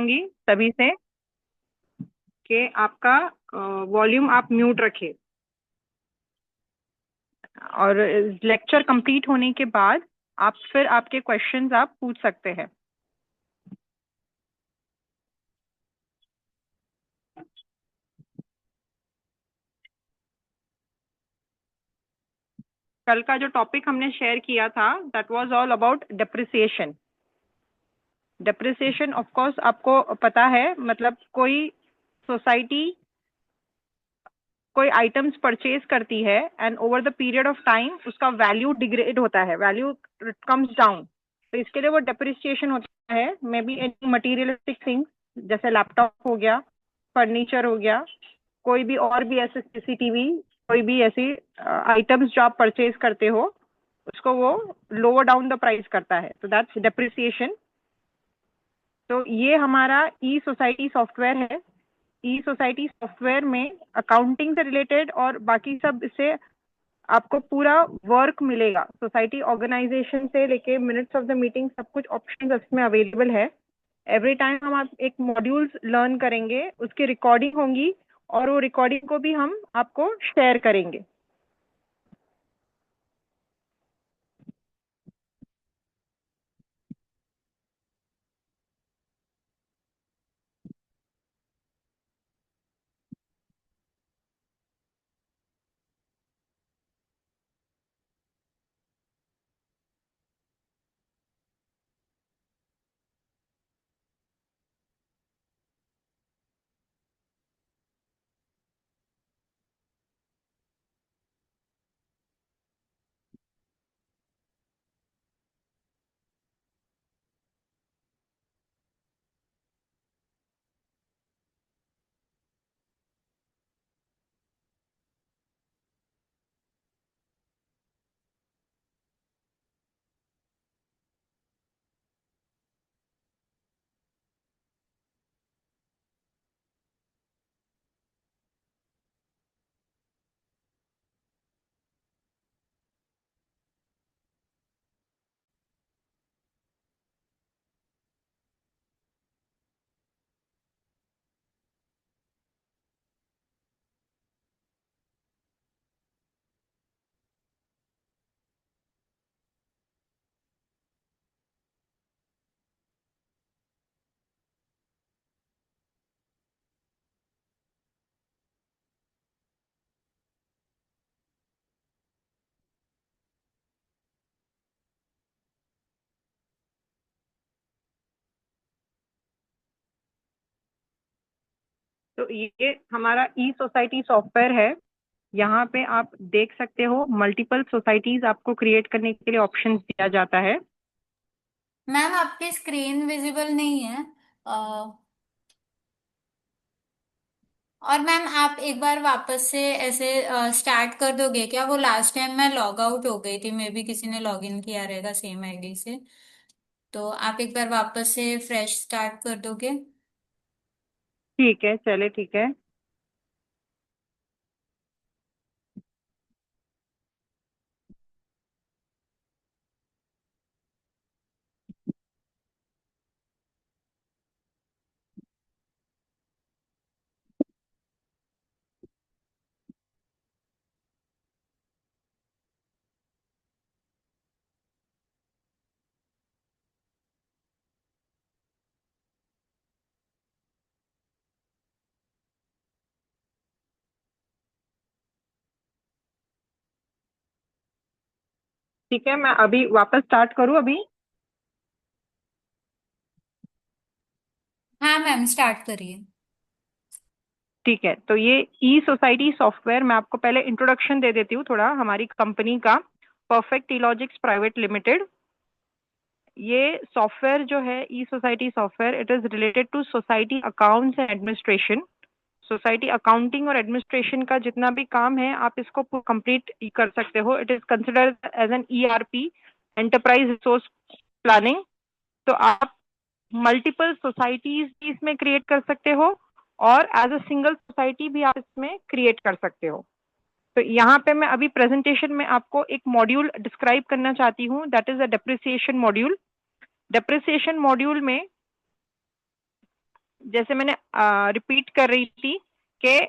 चाहूंगी सभी से कि आपका वॉल्यूम आप म्यूट रखें, और लेक्चर कंप्लीट होने के बाद आप फिर आपके क्वेश्चंस आप पूछ सकते हैं। कल का जो टॉपिक हमने शेयर किया था that was all about depreciation. Depreciation of course आपको पता है, मतलब कोई सोसाइटी कोई आइटम्स परचेज करती है and over the period of time उसका वैल्यू डिग्रेड होता है, वैल्यू कम्स डाउन, तो इसके लिए वो डेप्रिसिएशन होता है। May be any materialistic things, जैसे लैपटॉप हो गया, फर्नीचर हो गया, कोई भी और भी ऐसे सीसीटीवी, कोई भी ऐसी आइटम्स जो आप परचेज करते हो उसको वो लोअर डाउन द प्राइस करता है, तो दैट्स डेप्रिसिएशन। तो ये हमारा ई सोसाइटी सॉफ्टवेयर है। ई सोसाइटी सॉफ्टवेयर में अकाउंटिंग से रिलेटेड और बाकी सब इससे आपको पूरा वर्क मिलेगा। सोसाइटी ऑर्गेनाइजेशन से लेके मिनट्स ऑफ द मीटिंग सब कुछ ऑप्शन इसमें अवेलेबल है। एवरी टाइम हम आप एक मॉड्यूल्स लर्न करेंगे, उसकी रिकॉर्डिंग होंगी और वो रिकॉर्डिंग को भी हम आपको शेयर करेंगे। तो ये हमारा ई सोसाइटी सॉफ्टवेयर है। यहाँ पे आप देख सकते हो मल्टीपल सोसाइटीज आपको क्रिएट करने के लिए ऑप्शन दिया जाता है। मैम आपकी स्क्रीन विजिबल नहीं है। और मैम आप एक बार वापस से ऐसे स्टार्ट कर दोगे क्या? वो लास्ट टाइम मैं लॉग आउट हो गई थी, मे बी किसी ने लॉग इन किया रहेगा सेम आईडी से। तो आप एक बार वापस से फ्रेश स्टार्ट कर दोगे? ठीक है, चले, ठीक है। ठीक है, मैं अभी वापस स्टार्ट करूँ अभी? हाँ मैम, स्टार्ट करिए। ठीक है, तो ये ई सोसाइटी सॉफ्टवेयर, मैं आपको पहले इंट्रोडक्शन दे देती हूँ थोड़ा हमारी कंपनी का। परफेक्ट इलॉजिक्स प्राइवेट लिमिटेड, ये सॉफ्टवेयर जो है e society software, it is related to society accounts and administration. Society accounting और एडमिनिस्ट्रेशन का जितना भी काम है आप इसको कंप्लीट कर सकते हो। It is considered as an ERP, enterprise resource planning. तो आप मल्टीपल सोसाइटीज भी इसमें क्रिएट कर सकते हो और एज अ सिंगल सोसाइटी भी आप इसमें क्रिएट कर सकते हो। तो यहाँ पे मैं अभी प्रेजेंटेशन में आपको एक मॉड्यूल डिस्क्राइब करना चाहती हूँ, that is a depreciation module. Depreciation module में जैसे मैंने रिपीट कर रही थी कि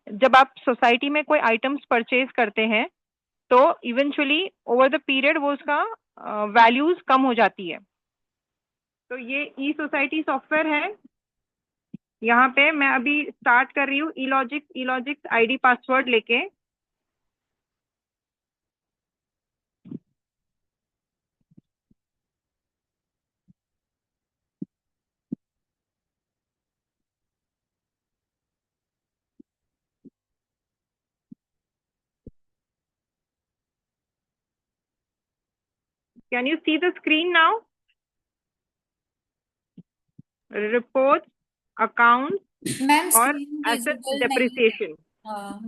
जब आप सोसाइटी में कोई आइटम्स परचेज करते हैं तो इवेंचुअली ओवर द पीरियड वो उसका वैल्यूज कम हो जाती है। तो ये ई सोसाइटी सॉफ्टवेयर है। यहाँ पे मैं अभी स्टार्ट कर रही हूँ ई लॉजिक्स आईडी पासवर्ड लेके। Can you see the screen now? Report, account ma'am और स्क्रीन एसेट विजिबल नहीं है। Depreciation.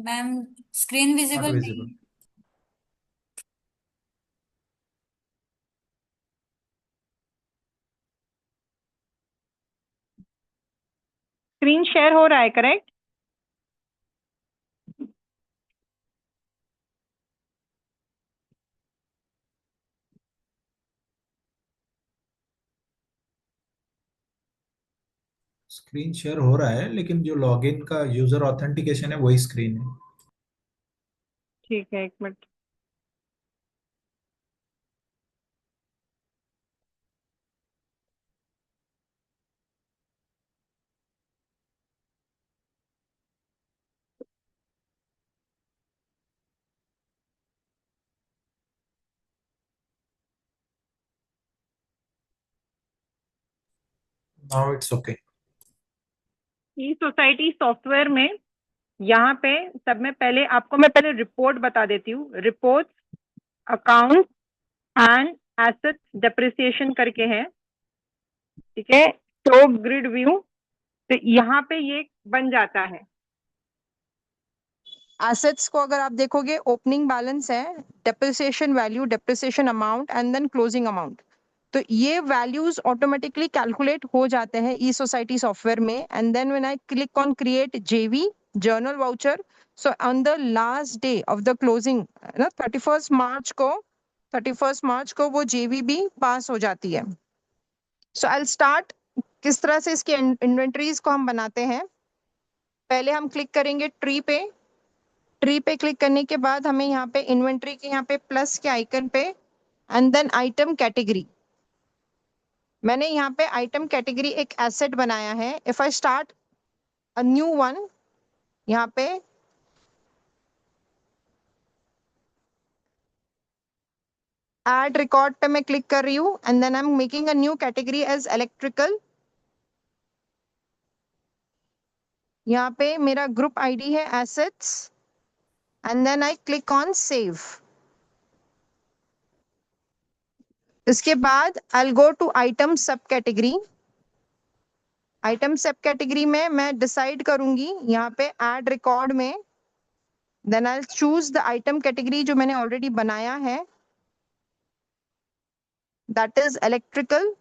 Ma'am screen not visible नहीं विजिबल। है। स्क्रीन शेयर हो रहा है, करेक्ट? स्क्रीन शेयर हो रहा है, लेकिन जो लॉगिन का यूजर ऑथेंटिकेशन है वही स्क्रीन है। ठीक है, एक minute. Now it's okay. E society software में यहाँ पे सब में पहले आपको मैं पहले रिपोर्ट बता देती हूँ। Report, account and asset depreciation करके है, ठीक है। तो ग्रिड व्यू, तो यहाँ पे ये बन जाता है। एसेट्स को अगर आप देखोगे, ओपनिंग बैलेंस है, depreciation value, depreciation amount and then closing amount. तो ये वैल्यूज ऑटोमेटिकली कैलकुलेट हो जाते हैं ई सोसाइटी सॉफ्टवेयर में। And then when I click on create JV journal voucher, so on the last day of the closing ना 31 मार्च को वो जेवी भी पास हो जाती है। सो आई स्टार्ट किस तरह से इसकी इन्वेंटरीज को हम बनाते हैं। पहले हम क्लिक करेंगे ट्री पे क्लिक करने के बाद हमें यहाँ पे इन्वेंट्री के यहाँ पे प्लस के आइकन पे एंड देन आइटम कैटेगरी। मैंने यहाँ पे आइटम कैटेगरी एक एसेट बनाया है। If I start a new one, यहाँ पे ऐड रिकॉर्ड पे मैं क्लिक कर रही हूँ and then I am making a new category as electrical. यहाँ पे मेरा ग्रुप आईडी है assets and then I click on save. इसके बाद I go to item sub category. Item sub category में मैं डिसाइड करूंगी यहाँ पे ऐड रिकॉर्ड में, then I choose the item category जो मैंने ऑलरेडी बनाया है, दैट इज इलेक्ट्रिकल।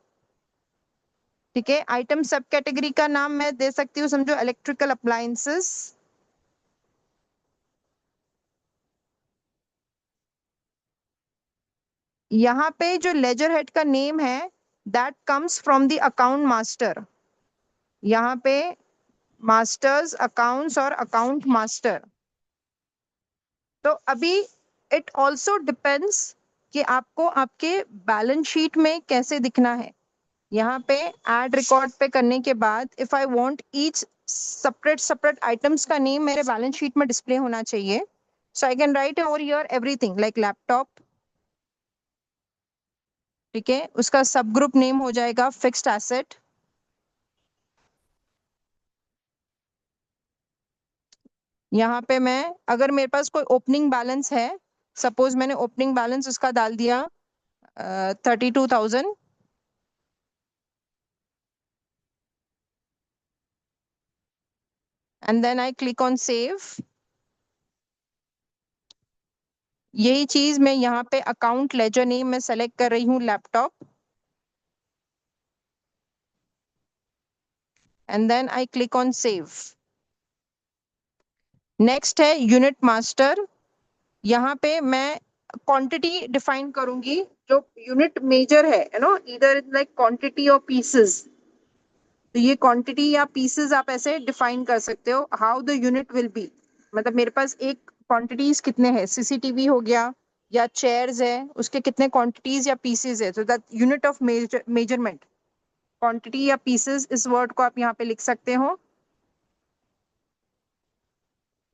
ठीक है, आइटम सब कैटेगरी का नाम मैं दे सकती हूँ, समझो इलेक्ट्रिकल अप्लायंसेस। यहाँ पे जो लेजर हेड का नेम है that comes from the account master. यहाँ पे मास्टर्स अकाउंट्स और अकाउंट मास्टर। तो अभी इट ऑल्सो डिपेंड्स कि आपको आपके बैलेंस शीट में कैसे दिखना है। यहाँ पे ऐड रिकॉर्ड पे करने के बाद if I want each separate items का नेम मेरे बैलेंस शीट में डिस्प्ले होना चाहिए, so I can write over here everything like laptop. ठीक है, उसका सब ग्रुप नेम हो जाएगा फिक्स्ड एसेट। यहाँ पे मैं अगर मेरे पास कोई ओपनिंग बैलेंस है, सपोज मैंने ओपनिंग बैलेंस उसका डाल दिया 32,000, and then I click on save. यही चीज मैं यहाँ पे अकाउंट लेजर नेम में सेलेक्ट कर रही हूँ laptop, and then I click on save. Next है यूनिट मास्टर। यहाँ पे मैं क्वांटिटी डिफाइन करूंगी, जो यूनिट मेजर है नो ईदर लाइक क्वांटिटी और पीसेस। तो ये क्वांटिटी या पीसेस आप ऐसे डिफाइन कर सकते हो, how the unit will be. मतलब मेरे पास एक क्वांटिटीज कितने हैं, सीसीटीवी हो गया या चेयर्स है, उसके कितने क्वांटिटीज या पीसेस है, तो that unit of measurement, quantity या पीसेस, इस वर्ड को आप यहाँ पे लिख सकते हो।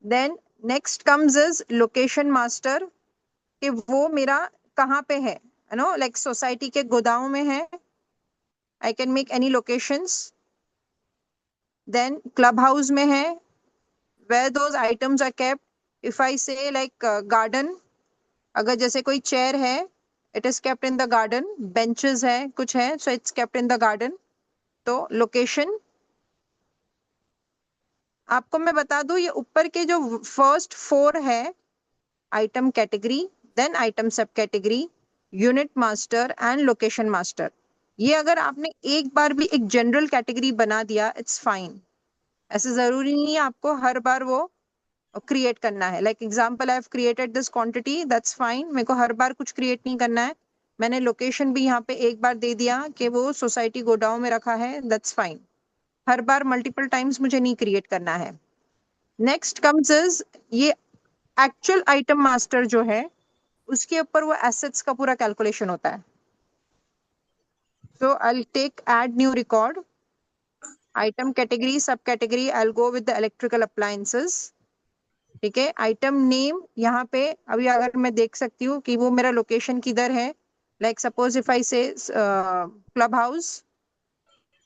Then next comes is location master, कि वो मेरा कहाँ पे है, यू नो, लाइक सोसाइटी के गोदाम में है, I can make any locations. Then club house में है, where those items are kept. If I say like garden, अगर जैसे कोई चेयर है, it is kept in the garden, benches है, कुछ है, so it's kept in the garden. तो लोकेशन, आपको मैं बता दूं, ये ऊपर के जो फर्स्ट 4 है, item category, then item sub category, unit master and location master, ये अगर आपने एक बार भी एक जनरल कैटेगरी बना दिया, इट्स फाइन। ऐसे जरूरी नहीं है आपको हर बार वो क्रिएट करना है। Like example, I have created this quantity, that's fine, मेरे को हर बार कुछ क्रिएट नहीं करना है। मैंने लोकेशन भी यहाँ पे एक बार दे दिया कि वो सोसाइटी गोडाउन में रखा है, that's fine. Her bar multiple times मुझे नहीं क्रिएट करना है। नेक्स्ट कम्स इज ये एक्चुअल आइटम मास्टर जो है, उसके ऊपर वो एसेट्स का पूरा कैलकुलेशन होता है। So I take add new record, item category, sub category, I go with the electrical appliances. ठीक है, आइटम नेम यहाँ पे अभी अगर मैं देख सकती हूँ कि वो मेरा लोकेशन किधर है, like suppose if I say club house,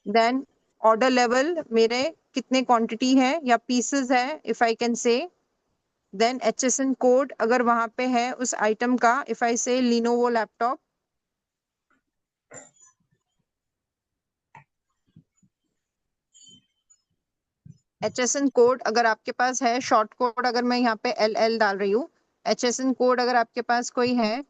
then order level मेरे कितने क्वांटिटी है या पीसेस है, if I can say, then HSN code अगर वहां पे है उस आइटम का, इफ आई से लिनोवो लैपटॉप, HSN कोड अगर आपके पास है, शॉर्ट कोड अगर मैं यहाँ पे LL डाल रही हूँ, HSN कोड अगर आपके पास कोई है,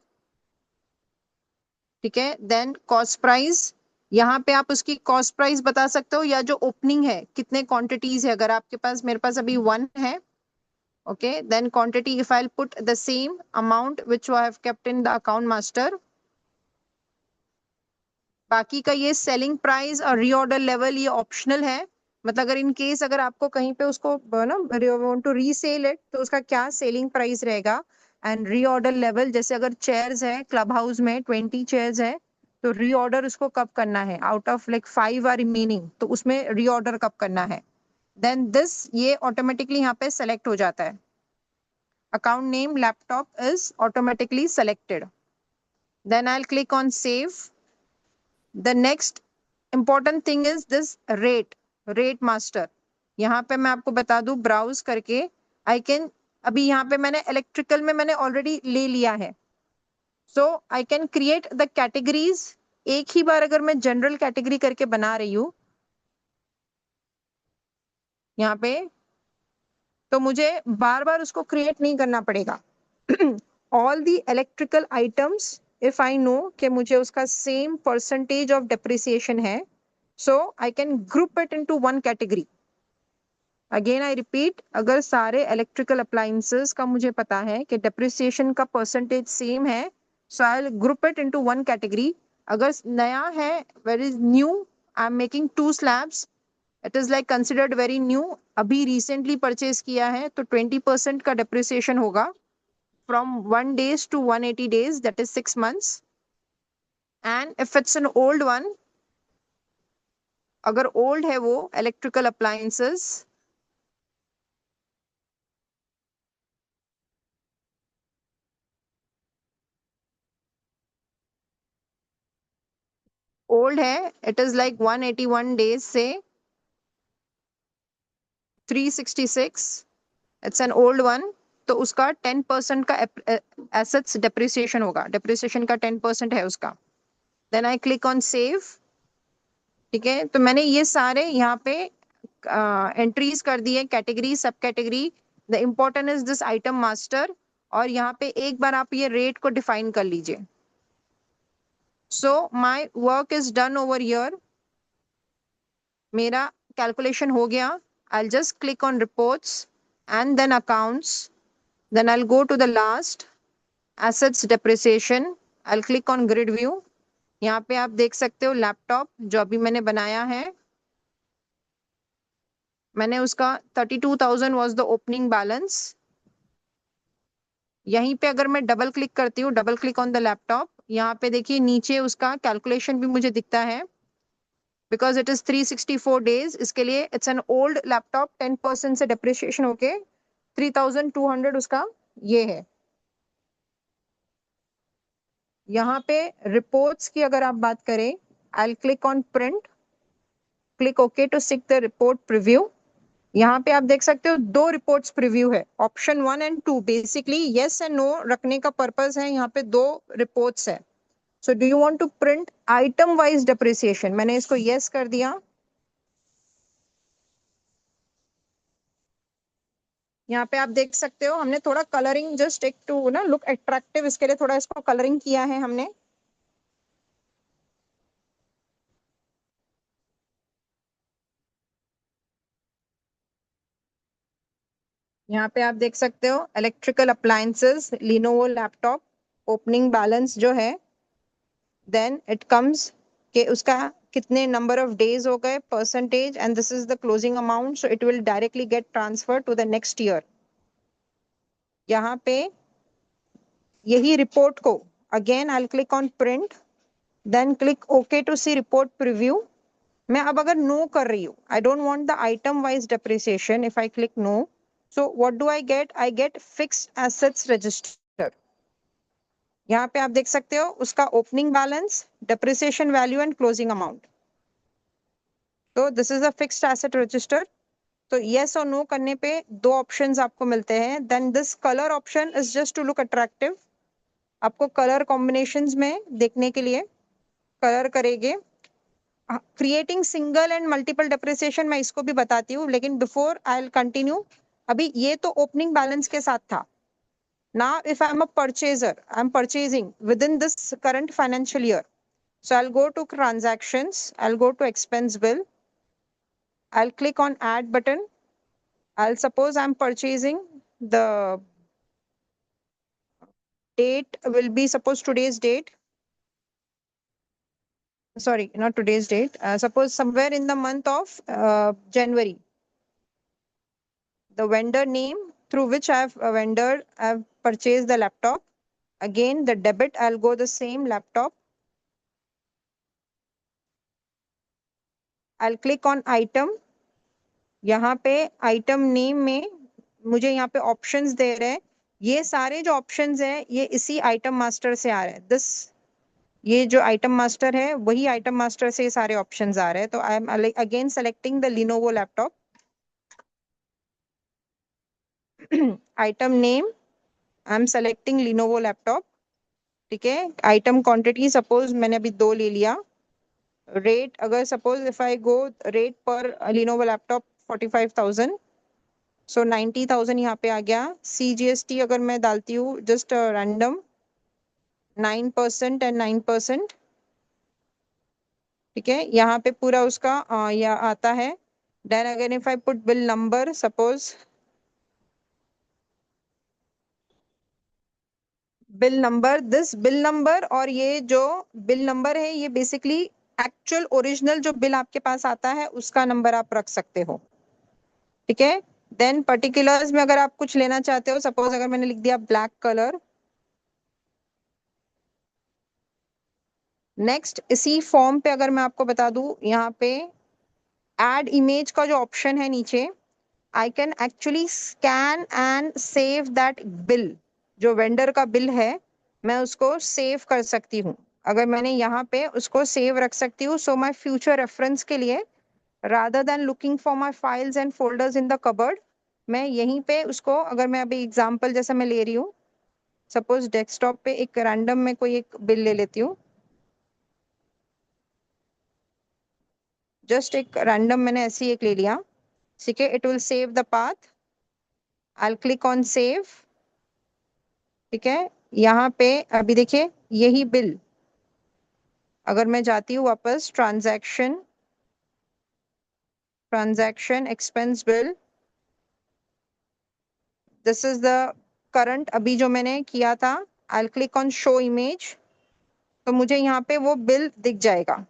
ठीक है, देन कॉस्ट प्राइस, यहाँ पे आप उसकी कॉस्ट प्राइस बता सकते हो, या जो ओपनिंग है कितने क्वांटिटीज है, अगर आपके पास, मेरे पास अभी 1 है, okay, then quantity, if I put the same amount which I have kept in the account master. बाकी का ये सेलिंग प्राइस और रीऑर्डर लेवल ये ऑप्शनल है, मतलब अगर इन केस अगर आपको कहीं पे उसको ना वांट टू रीसेल इट, तो उसका क्या सेलिंग प्राइस रहेगा, एंड रीऑर्डर लेवल, जैसे अगर चेयर्स है क्लब हाउस में 20 चेयर्स है, तो रीऑर्डर उसको कब करना है, out of like 5 are remaining, तो उसमें रीऑर्डर कब करना है। देन दिस ये ऑटोमेटिकली यहाँ पे सेलेक्ट हो जाता है, account name laptop is automatically selected. Then I will click on save. The next important thing is this rate master। यहाँ पे मैं आपको बता दूं, ब्राउज करके आई कैन, अभी यहाँ पे मैंने इलेक्ट्रिकल में मैंने ऑलरेडी ले लिया है, so I can create the categories. एक ही बार अगर मैं जनरल कैटेगरी करके बना रही हूँ यहाँ पे, तो मुझे बार बार उसको क्रिएट नहीं करना पड़ेगा। All the electrical items, if I know कि मुझे उसका सेम परसेंटेज ऑफ डेप्रिसिएशन है, so I can group it into one category. Again I repeat, अगर सारे इलेक्ट्रिकल अप्लायंसेस का मुझे पता है कि डेप्रिसिएशन का परसेंटेज सेम है, so I will group it into one category. अगर नया है, where is new, I am making 2 slabs, it is like considered very new, अभी रिसेंटली परचेज किया है, तो 20% का डेप्रिसिएशन होगा from 1 days to 180 days, that is 6 months. And if it's an old one, अगर old है वो electrical appliances, old है, it is like 181 days से 366, it's an old one, तो उसका 10% का assets depreciation होगा, depreciation का 10% है उसका। Then I click on save। ठीक है, तो मैंने ये सारे यहाँ पे एंट्रीज कर दिए, category, sub category, the important is this item master, और यहाँ पे एक बार आप ये रेट को डिफाइन कर लीजिए। So my work is done over here, मेरा कैलकुलेशन हो गया। I just click on reports and then accounts, then I go to the last assets depreciation, I click on grid view. यहाँ पे आप देख सकते हो लैपटॉप जो अभी मैंने बनाया है, मैंने उसका 32,000 वाज द ओपनिंग बैलेंस। यहीं पे अगर मैं डबल क्लिक करती हूँ, double click on the laptop, यहाँ पे देखिए नीचे उसका कैलकुलेशन भी मुझे दिखता है, बिकॉज इट इज 364 डेज। इसके लिए इट्स एन ओल्ड लैपटॉप, 10% से डिप्रिशिएशन होके 3,200 उसका ये है। यहाँ पे रिपोर्ट्स की अगर आप बात करें, I click on print, click okay to seek the report preview. यहाँ पे आप देख सकते हो दो रिपोर्ट्स प्रीव्यू है, option 1 and 2। Basically yes and no रखने का पर्पस है, यहाँ पे दो रिपोर्ट्स है। So do you want to print item wise depreciation, मैंने इसको यस कर दिया। यहाँ पे आप देख सकते हो हमने थोड़ा कलरिंग, जस्ट एक टू ना लुक अट्रैक्टिव, इसके लिए थोड़ा इसको कलरिंग किया है हमने। यहाँ पे आप देख सकते हो electrical appliances, Lenovo laptop, opening balance जो है, देन इट कम्स के उसका कितने नंबर ऑफ डेज हो गए, percentage, and this is the closing amount. So it will directly get transfer to the next year. यहाँ पे यही रिपोर्ट को again I click on print, then click okay to see report preview. मैं अब अगर no कर रही हूँ, I don't want the item wise depreciation, if I click no, so what do I get? I get fixed assets register. यहाँ पे आप देख सकते हो उसका opening balance, depreciation value and closing amount. तो this is a fixed asset register. तो yes और नो करने पे दो ऑप्शंस आपको मिलते हैं। Then this colour option is just to look attractive, आपको कलर कॉम्बिनेशंस में देखने के लिए कलर करेंगे। Creating single and multiple depreciation मैं इसको भी बताती हूँ, लेकिन बिफोर आई विल कंटिन्यू, अभी ये तो ओपनिंग बैलेंस के साथ था। Now if I'm a purchaser, I'm purchasing within this current financial year, so I'll go to transactions, I'll go to expense bill, I'll click on add button. I'll suppose I'm purchasing, the date will be suppose today's date, sorry not today's date, suppose somewhere in the month of January. The vendor name through which I've purchased the laptop, again the debit, I'll go the same laptop, I'll click on item। यहाँ पे item name में मुझे यहाँ पे options दे रहे हैं, ये सारे जो ऑप्शंस हैं ये इसी आइटम मास्टर से आ रहे हैं। दिस ये जो आइटम मास्टर है वही आइटम मास्टर से ये सारे ऑप्शंस आ रहे हैं। तो I am again selecting the Lenovo laptop, item name I am selecting Lenovo laptop, ठीक है। आइटम क्वांटिटी सपोज मैंने अभी 2 ले लिया। रेट अगर suppose if I go rate पर लिनोवो लैपटॉप 45,000, सो 90,000 यहाँ पे आ गया। CGST अगर मैं डालती हूँ जस्ट रैंडम 9% एंड 9%, ठीक है। यहाँ पे पूरा उसका यह आता है। Then again if I put bill number, suppose bill number, this bill number, और ये जो बिल नंबर है ये बेसिकली एक्चुअल ओरिजिनल जो बिल आपके पास आता है उसका नंबर आप रख सकते हो, ठीक है। देन पर्टिकुलर्स में अगर आप कुछ लेना चाहते हो, सपोज अगर मैंने लिख दिया ब्लैक कलर। नेक्स्ट इसी फॉर्म पे अगर मैं आपको बता दूं, यहाँ पे ऐड इमेज का जो ऑप्शन है नीचे, I can actually scan and save that bill. जो वेंडर का बिल है मैं उसको सेव कर सकती हूँ। अगर मैंने यहाँ पे उसको सेव रख सकती हूँ, सो माई फ्यूचर रेफरेंस के लिए, rather than looking for my files and folders in the cupboard, मैं यहीं पे उसको, अगर मैं अभी एग्जाम्पल जैसे मैं ले रही हूँ, सपोज डेस्कटॉप पे एक रैंडम में कोई एक बिल ले लेती हूँ, जस्ट एक रैंडम मैंने ऐसी एक ले लिया, ठीक है। It will save the path, I click on save, ठीक है। यहाँ पे अभी देखिए यही बिल, अगर मैं जाती हूँ वापस transaction expense bill, this is the current अभी जो मैंने किया था। आई क्लिक ऑन शो इमेज, तो मुझे यहाँ पे वो बिल दिख जाएगा।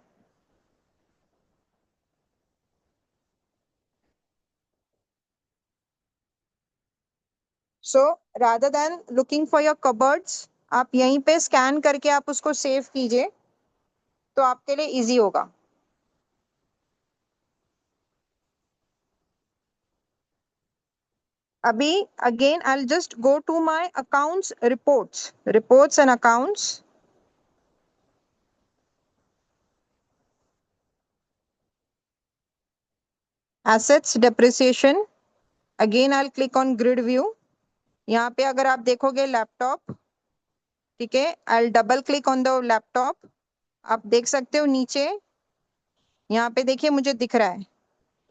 So rather than looking for your cupboards, आप यहीं पे स्कैन करके आप उसको सेव कीजिए, तो आपके लिए इजी होगा। अभी again I will just go to my accounts reports and accounts. Assets depreciation, again I will click on grid view. यहाँ पे अगर आप देखोगे लैपटॉप, ठीक है, I will double click on the laptop. आप देख सकते हो नीचे यहाँ पे देखिए मुझे दिख रहा है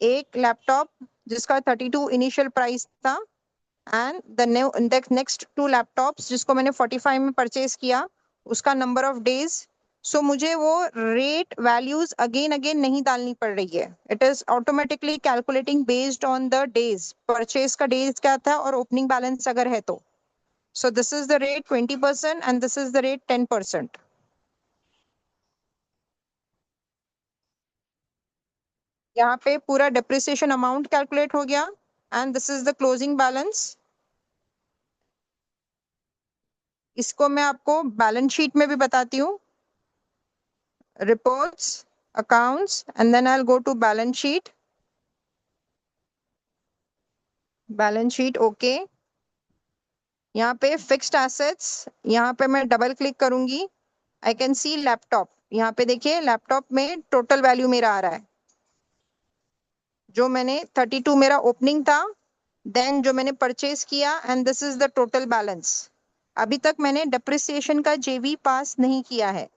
एक लैपटॉप जिसका 32 इनिशियल प्राइस था, एंड द नेक्स्ट 2 लैपटॉप्स जिसको मैंने 45 में परचेज किया, उसका नंबर ऑफ डेज। सो मुझे वो रेट वैल्यूज अगेन अगेन नहीं डालनी पड़ रही है, it is automatically calculating based on the days, purchase का डेज क्या था और ओपनिंग बैलेंस अगर है तो। So this is the rate 20% and this is the rate 10%। यहाँ पे पूरा डेप्रिसिएशन अमाउंट कैलकुलेट हो गया, and this is the closing balance. इसको मैं आपको बैलेंस शीट में भी बताती हूँ, reports, accounts, and then I will go to balance sheet. Balance sheet okay. यहाँ पे फिक्स्ड एसेट्स, यहाँ पे मैं डबल क्लिक करूंगी, आई कैन सी लैपटॉप। यहाँ पे देखिए लैपटॉप में टोटल वैल्यू मेरा आ रहा है, जो मैंने 32 मेरा ओपनिंग था, देन जो मैंने परचेज किया, and this is the total balance. अभी तक मैंने डेप्रिसिएशन का जेवी पास नहीं किया है,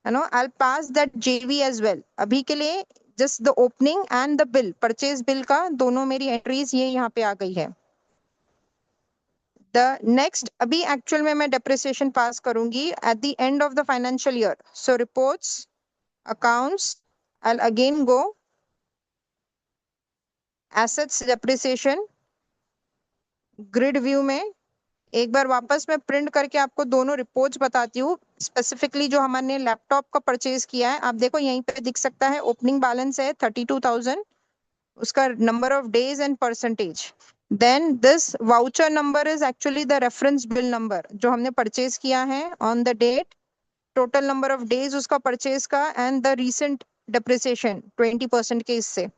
you know, I will pass that जेवी एज वेल। अभी के लिए just the opening and the bill, purchase bill का दोनों मेरी एंट्रीज ये यहाँ पे आ गई है। द नेक्स्ट अभी एक्चुअल में मैं डेप्रिसिएशन पास करूंगी at the end of the financial year. So reports, accounts, I will again go assets depreciation, grid view में एक बार वापस मैं प्रिंट करके आपको दोनों रिपोर्ट्स बताती हूँ, स्पेसिफिकली जो हमने लैपटॉप का परचेज किया है। आप देखो यहीं पे दिख सकता है ओपनिंग बैलेंस है 32,000, उसका number of days and percentage. Then this voucher number is actually the reference bill number जो हमने परचेज किया है on the date, total number of days उसका परचेज का, एंड द रीसेंट डेप्रिसिएशन 20% के इससे।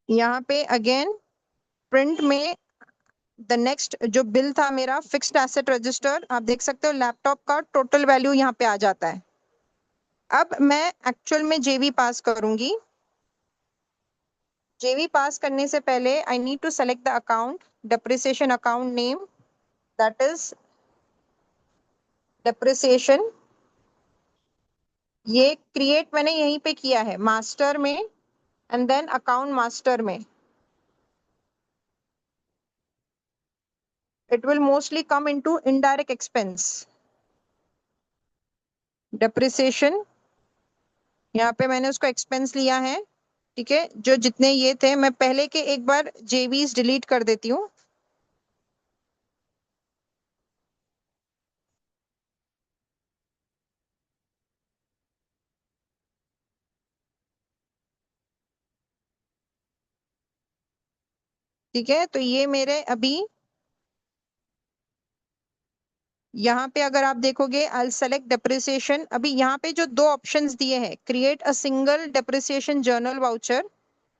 यहाँ पे अगेन प्रिंट में द नेक्स्ट जो बिल था मेरा फिक्स्ड एसेट रजिस्टर, आप देख सकते हो लैपटॉप का टोटल वैल्यू यहाँ पे आ जाता है। अब मैं एक्चुअल में जेवी पास करूंगी। जेवी पास करने से पहले I need to select the account, depreciation account name, that is depreciation. ये क्रिएट मैंने यहीं पे किया है मास्टर में, एंड देन अकाउंट मास्टर में। it will mostly come into indirect expense, depreciation। यहाँ पे मैंने उसको एक्सपेंस लिया है, ठीक है। जो जितने ये थे मैं पहले के एक बार जेवीज डिलीट कर देती हूँ। ठीक है, तो ये मेरे अभी यहाँ पे अगर आप देखोगे आई सेलेक्ट डेप्रिसिएशन। अभी यहाँ पे जो दो ऑप्शंस दिए हैं, create a single depreciation journal voucher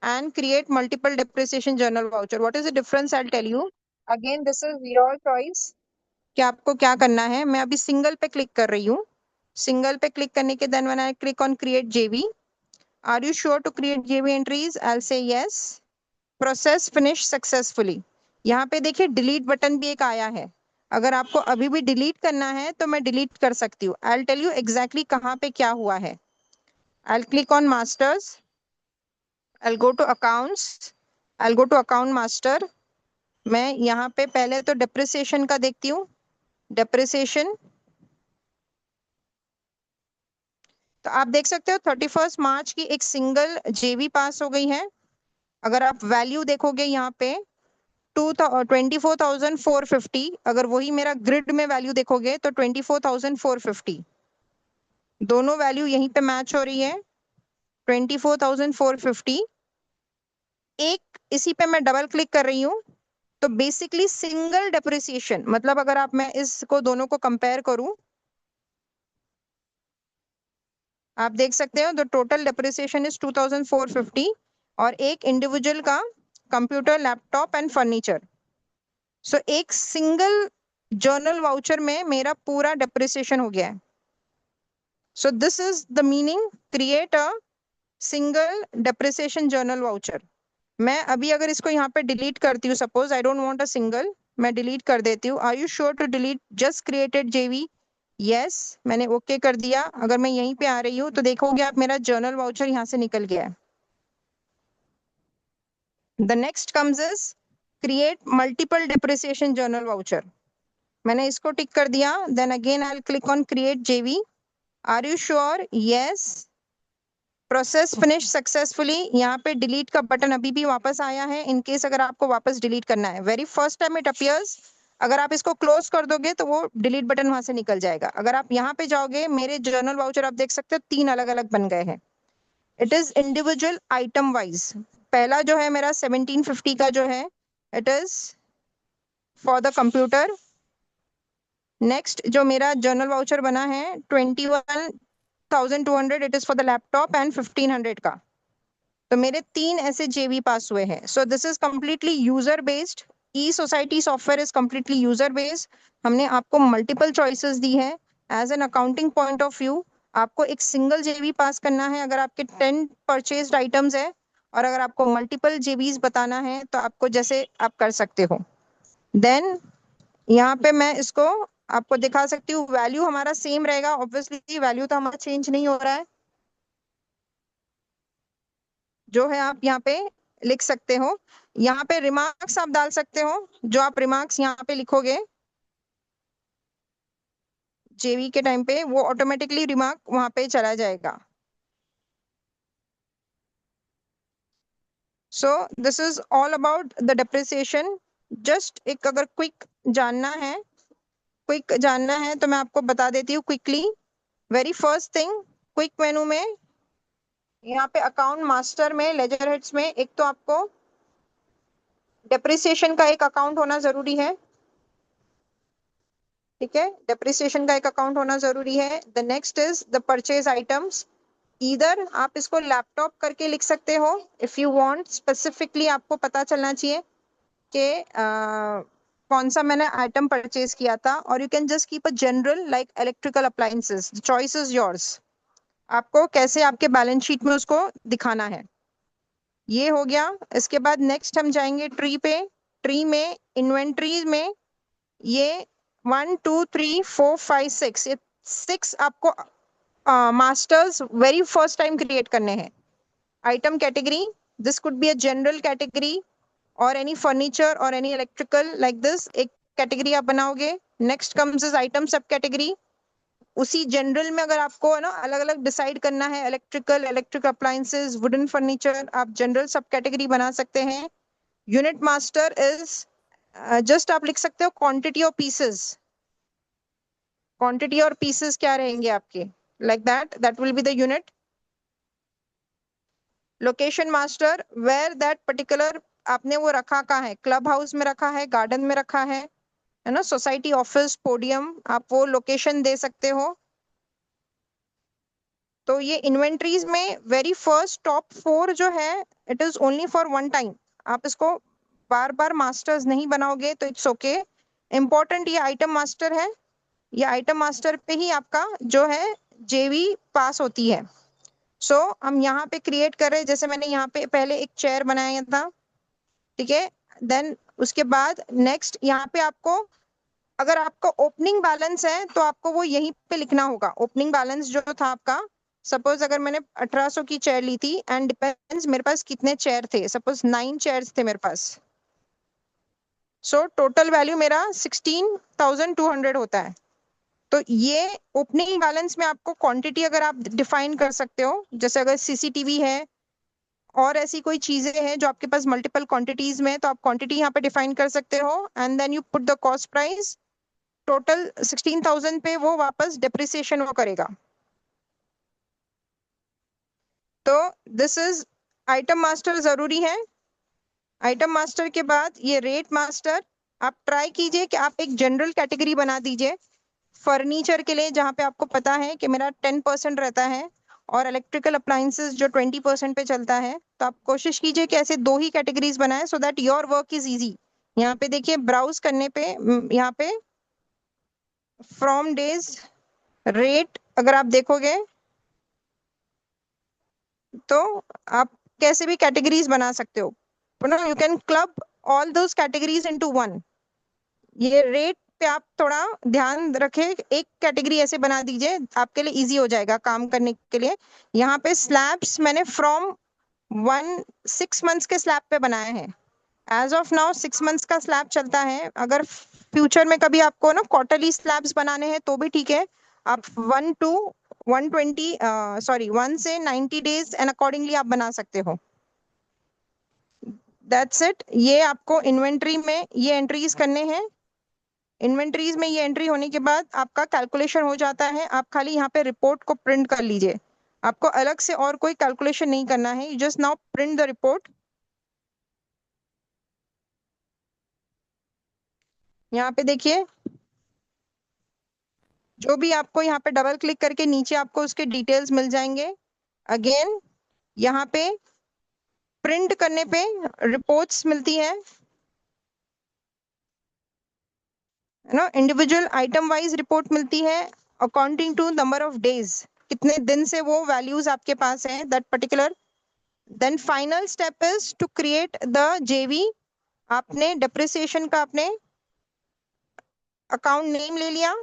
and create multiple depreciation journal voucher, what is the difference, I tell you. Again this is your choice कि आपको क्या करना है। मैं अभी सिंगल पे क्लिक कर रही हूँ। सिंगल पे क्लिक करने के then when I click on create JV, are you sure to create JV entries, I will say yes. Process finish successfully. यहाँ पे देखिए डिलीट बटन भी एक आया है, अगर आपको अभी भी डिलीट करना है तो मैं डिलीट कर सकती हूँ। I will tell you exactly कहाँ पे क्या हुआ है। I will click on masters, I will go to accounts, I will go to account master. मैं यहाँ पे पहले तो डेप्रिसिएशन का देखती हूँ, डेप्रिसिएशन। तो आप देख सकते हो 31 मार्च की एक सिंगल जेवी पास हो गई है। अगर आप वैल्यू देखोगे यहाँ पे 24,450, अगर वही मेरा ग्रिड में वैल्यू देखोगे तो 24,450, दोनों वैल्यू यहीं पे मैच हो रही है 24,450। एक इसी पे मैं डबल क्लिक कर रही हूँ, तो बेसिकली सिंगल डेप्रिसिएशन, मतलब अगर आप मैं इसको दोनों को कंपेयर करूं, आप देख सकते हो द टोटल डेप्रिसिएशन इज 2450 और एक इंडिविजुअल का कंप्यूटर, लैपटॉप एंड फर्नीचर। सो एक सिंगल जर्नल वाउचर में मेरा पूरा डेप्रिसिएशन हो गया है। So this is the meaning, create a single depreciation journal voucher. मैं अभी अगर इसको यहाँ पे डिलीट करती हूँ, suppose I don't want a single, मैं डिलीट कर देती हूँ। Are you sure to delete just created JV? Yes, मैंने ओके कर दिया। अगर मैं यहीं पे आ रही हूँ तो देखोगे आप मेरा जर्नल वाउचर यहाँ से निकल गया है। The next comes is create multiple depreciation journal voucher. मैंने इसको टिक कर दिया। Then again I will click on create JV. Are you sure? Yes. Process finish successfully. यहाँ पे डिलीट का बटन अभी भी वापस आया है, इन केस अगर आपको वापस डिलीट करना है। Very first time it appears, अगर आप इसको क्लोज कर दोगे तो वो डिलीट बटन वहां से निकल जाएगा। अगर आप यहाँ पे जाओगे, मेरे जर्नल वाउचर आप देख सकते हो 3 अलग अलग बन गए हैं। It is individual item wise. पहला जो है मेरा 1750 का जो है, it is for the computer. Next जो मेरा जर्नल वाउचर बना है 21,200, it is for the laptop and 1500 का। तो मेरे 3 ऐसे जेवी पास हुए हैं। So this is completely user based. E society software is completely user based. हमने आपको मल्टीपल चॉइसेस दी है। As an accounting point of view, आपको एक सिंगल जेवी पास करना है अगर आपके 10 परचेज्ड आइटम्स है, और अगर आपको मल्टीपल जेवीज बताना है तो आपको जैसे आप कर सकते हो। देन यहाँ पे मैं इसको आपको दिखा सकती हूँ। वैल्यू हमारा सेम रहेगा, ऑब्वियसली वैल्यू तो हमारा चेंज नहीं हो रहा है। जो है आप यहाँ पे लिख सकते हो। यहाँ पे रिमार्क्स आप डाल सकते हो। जो आप रिमार्क्स यहाँ पे लिखोगे जेवी के टाइम पे, वो ऑटोमेटिकली रिमार्क वहां पे चला जाएगा। सो this is all about the depreciation. Just एक अगर क्विक जानना है तो मैं आपको बता देती हूँ quickly. Very first thing, quick मेनू में यहाँ पे अकाउंट मास्टर में, लेजर हेड्स में, एक तो आपको डेप्रिसिएशन का एक अकाउंट होना जरूरी है। ठीक है, डेप्रिसिएशन का एक अकाउंट होना जरूरी है। The next is the purchase items. इधर आप इसको लैपटॉप करके लिख सकते हो इफ यू वांट। स्पेसिफिकली आपको पता चलना चाहिए कि कौन सा मैंने आइटम परचेज किया था। और you can just keep a general like electrical appliances, choice is yours. आपको कैसे आपके बैलेंस शीट में उसको दिखाना है। ये हो गया। इसके बाद नेक्स्ट हम जाएंगे ट्री पे। ट्री में इन्वेंट्री में ये 1 2 3 4 5 6, ये 6 आपको masters very first time create करने हैं। Item category, this could be a general category और एनी फर्नीचर और एनी इलेक्ट्रिकल लाइक दिस, एक कैटेगरी आप बनाओगे। Next comes is item sub category. उसी जनरल में अगर आपको है ना अलग अलग डिसाइड करना है, इलेक्ट्रिक अप्लायंसेस, वुडन फर्नीचर, आप जनरल सब कैटेगरी बना सकते हैं। यूनिट मास्टर इज जस्ट आप लिख सकते हो क्वांटिटी ऑफ पीसेस। क्वांटिटी और पीसेस क्या रहेंगे आपके, like that will be the unit. Location master, where that particular आपने वो रखा कहाँ है, क्लब हाउस में रखा है, गार्डन में रखा है ना, सोसाइटी, ऑफिस, पोडियम, आप वो लोकेशन दे सकते हो। तो ये इन्वेंट्रीज में वेरी फर्स्ट टॉप 4 जो है, it is only for one time. आप इसको बार बार मास्टर्स नहीं बनाओगे तो इट्स ओके। इम्पोर्टेंट ये आइटम मास्टर है। ये आइटम मास्टर पे ही आपका जो है जेवी पास होती है। सो हम यहाँ पे क्रिएट कर रहे हैं। जैसे मैंने यहाँ पे पहले एक चेयर बनाया था, ठीक है। देन उसके बाद नेक्स्ट यहाँ पे आपको, अगर आपका ओपनिंग बैलेंस है तो आपको वो यहीं पे लिखना होगा। ओपनिंग बैलेंस जो था आपका, सपोज अगर मैंने 1800 की चेयर ली थी एंड डिपेंड्स मेरे पास कितने चेयर थे, सपोज 9 चेयर्स थे मेरे पास। सो टोटल वैल्यू मेरा 16,200 होता है। तो ये ओपनिंग बैलेंस में आपको क्वांटिटी अगर आप डिफाइन कर सकते हो, जैसे अगर सीसीटीवी है और ऐसी कोई चीजें हैं जो आपके पास मल्टीपल क्वांटिटीज में, तो आप क्वांटिटी यहाँ पे डिफाइन कर सकते हो and then you put the cost price. Total 16,000 पे वो वापस डेप्रिसिएशन वो करेगा। तो दिस इज आइटम मास्टर जरूरी है। आइटम मास्टर के बाद ये रेट मास्टर। आप ट्राई कीजिए कि आप एक जनरल कैटेगरी बना दीजिए फर्नीचर के लिए, जहां पे आपको पता है कि मेरा 10% रहता है, और इलेक्ट्रिकल अप्लायंसेस जो 20% पे चलता है। तो आप कोशिश कीजिए कि ऐसे दो ही कैटेगरीज बनाएं so that your work is easy. यहाँ पे देखिए ब्राउज करने पे यहाँ पे फ्रॉम डेज रेट अगर आप देखोगे तो आप कैसे भी कैटेगरीज बना सकते हो। You can club all those categories into one. ये रेट पे आप थोड़ा ध्यान रखें, एक कैटेगरी ऐसे बना दीजिए, आपके लिए इजी हो जाएगा काम करने के लिए। यहाँ पे स्लैब्स मैंने फ्रॉम 6 मंथ्स के स्लैब पे बनाए हैं। एज ऑफ नाउ 6 मंथ्स का स्लैब चलता है। अगर फ्यूचर में कभी आपको ना क्वार्टरली स्लैब्स बनाने हैं तो भी ठीक है। आप 1 से 90 डेज एंड अकॉर्डिंगली आप बना सकते हो। That's it. ये आपको इन्वेंट्री में ये एंट्रीज करने हैं। इन्वेंट्रीज में ये एंट्री होने के बाद आपका कैलकुलेशन हो जाता है। आप खाली यहाँ पे रिपोर्ट को प्रिंट कर लीजिए। आपको अलग से और कोई कैलकुलेशन नहीं करना है। You just now print the report. यहाँ पे देखिए जो भी आपको यहाँ पे डबल क्लिक करके नीचे आपको उसके डिटेल्स मिल जाएंगे। अगेन यहाँ पे प्रिंट करने पे रिपोर्ट्स मिलती है ना, इंडिविजुअल आइटम वाइज रिपोर्ट मिलती है according to number of days, कितने दिन से वो वैल्यूज आपके पास हैं that particular. Then final step is to create the JV. आपने डेप्रिसिएशन का आपने अकाउंट नेम ले लिया,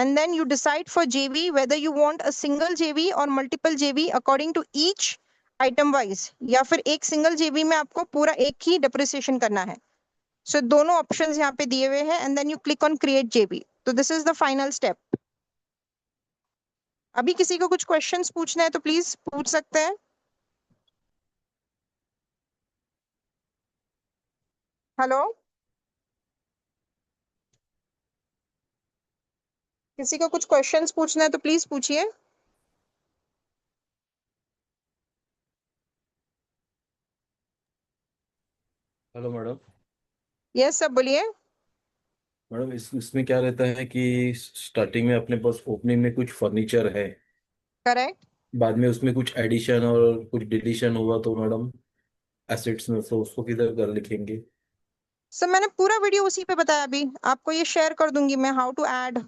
and then you decide for JV whether you want a single JV or multiple JV according to each item wise, या फिर एक single JV में आपको पूरा एक ही डेप्रिसिएशन करना है। सो दोनों ऑप्शंस यहाँ पे दिए हुए हैं and then you click on create JV। तो this is the final step. अभी किसी को कुछ क्वेश्चंस पूछना है तो प्लीज पूछ सकते हैं। हेलो, किसी को कुछ क्वेश्चंस पूछना है तो प्लीज पूछिए। Hello madam. यस सर बोलिए। मैडम इसमें क्या रहता है कि स्टार्टिंग में अपने पास ओपनिंग में कुछ फर्नीचर है, करेक्ट। बाद में उसमें कुछ एडिशन और कुछ डिलीशन हुआ तो मैडम एसेट्स में तो उसको किधर कर लिखेंगे? सर मैंने पूरा वीडियो उसी पे बताया, अभी आपको ये शेयर कर दूंगी मैं, हाउ टू ऐड।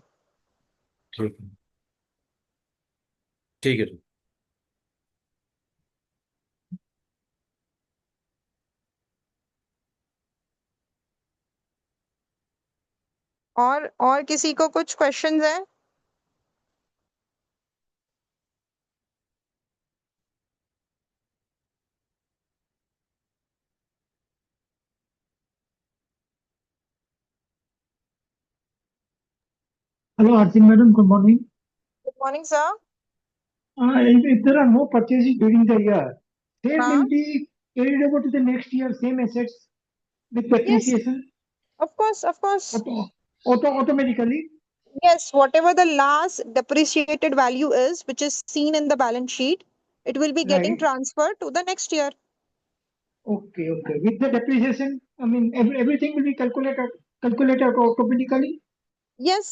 ठीक है, ठीक है। और किसी को कुछ क्वेश्चंस है? Hello, Artin madam. Good morning. Good morning sir. If there are no purchases during the year, same हाँ, will be carried over to the next year, same assets with yes, depreciation of course. automatically. Yes, whatever the last depreciated value is, which is seen in the balance sheet, it will be getting Right. transferred to the next year. Okay. With the depreciation, I mean everything will be calculated automatically. Yes.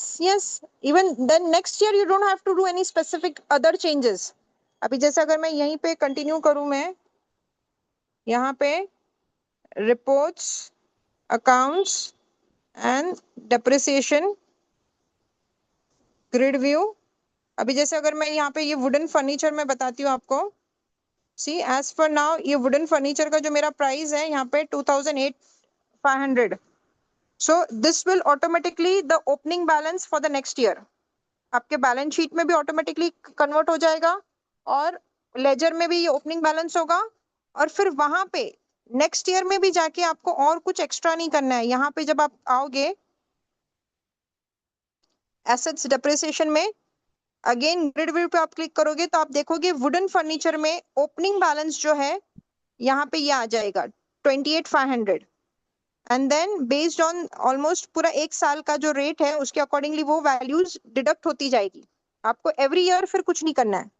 Even then next year you don't have to do any specific other changes. अभी जैसे अगर मैं यहीं पे continue करूं, मैं यहाँ पे reports, accounts and depreciation, grid view. अभी जैसे अगर मैं यहाँ पे ये वुडन फर्नीचर में बताती हूँ आपको, सी एज पर नाउ ये वुडन फर्नीचर का जो मेरा प्राइस है यहाँ पे 28,500। So this will automatically the opening balance for the next year आपके बैलेंस शीट में भी ऑटोमेटिकली कन्वर्ट हो जाएगा, और लेजर में भी ये ओपनिंग बैलेंस होगा। और फिर वहां पे नेक्स्ट ईयर में भी जाके आपको और कुछ एक्स्ट्रा नहीं करना है। यहाँ पे जब आप आओगे एसेट्स डेप्रिसिएशन में, अगेन ग्रिड व्यू पे आप क्लिक करोगे तो आप देखोगे वुडन फर्नीचर में ओपनिंग बैलेंस जो है यहाँ पे ये आ जाएगा 28,500। And then based on almost पूरा एक साल का जो रेट है उसके अकॉर्डिंगली वो वैल्यूज डिडक्ट होती जाएगी। आपको एवरी ईयर फिर कुछ नहीं करना है,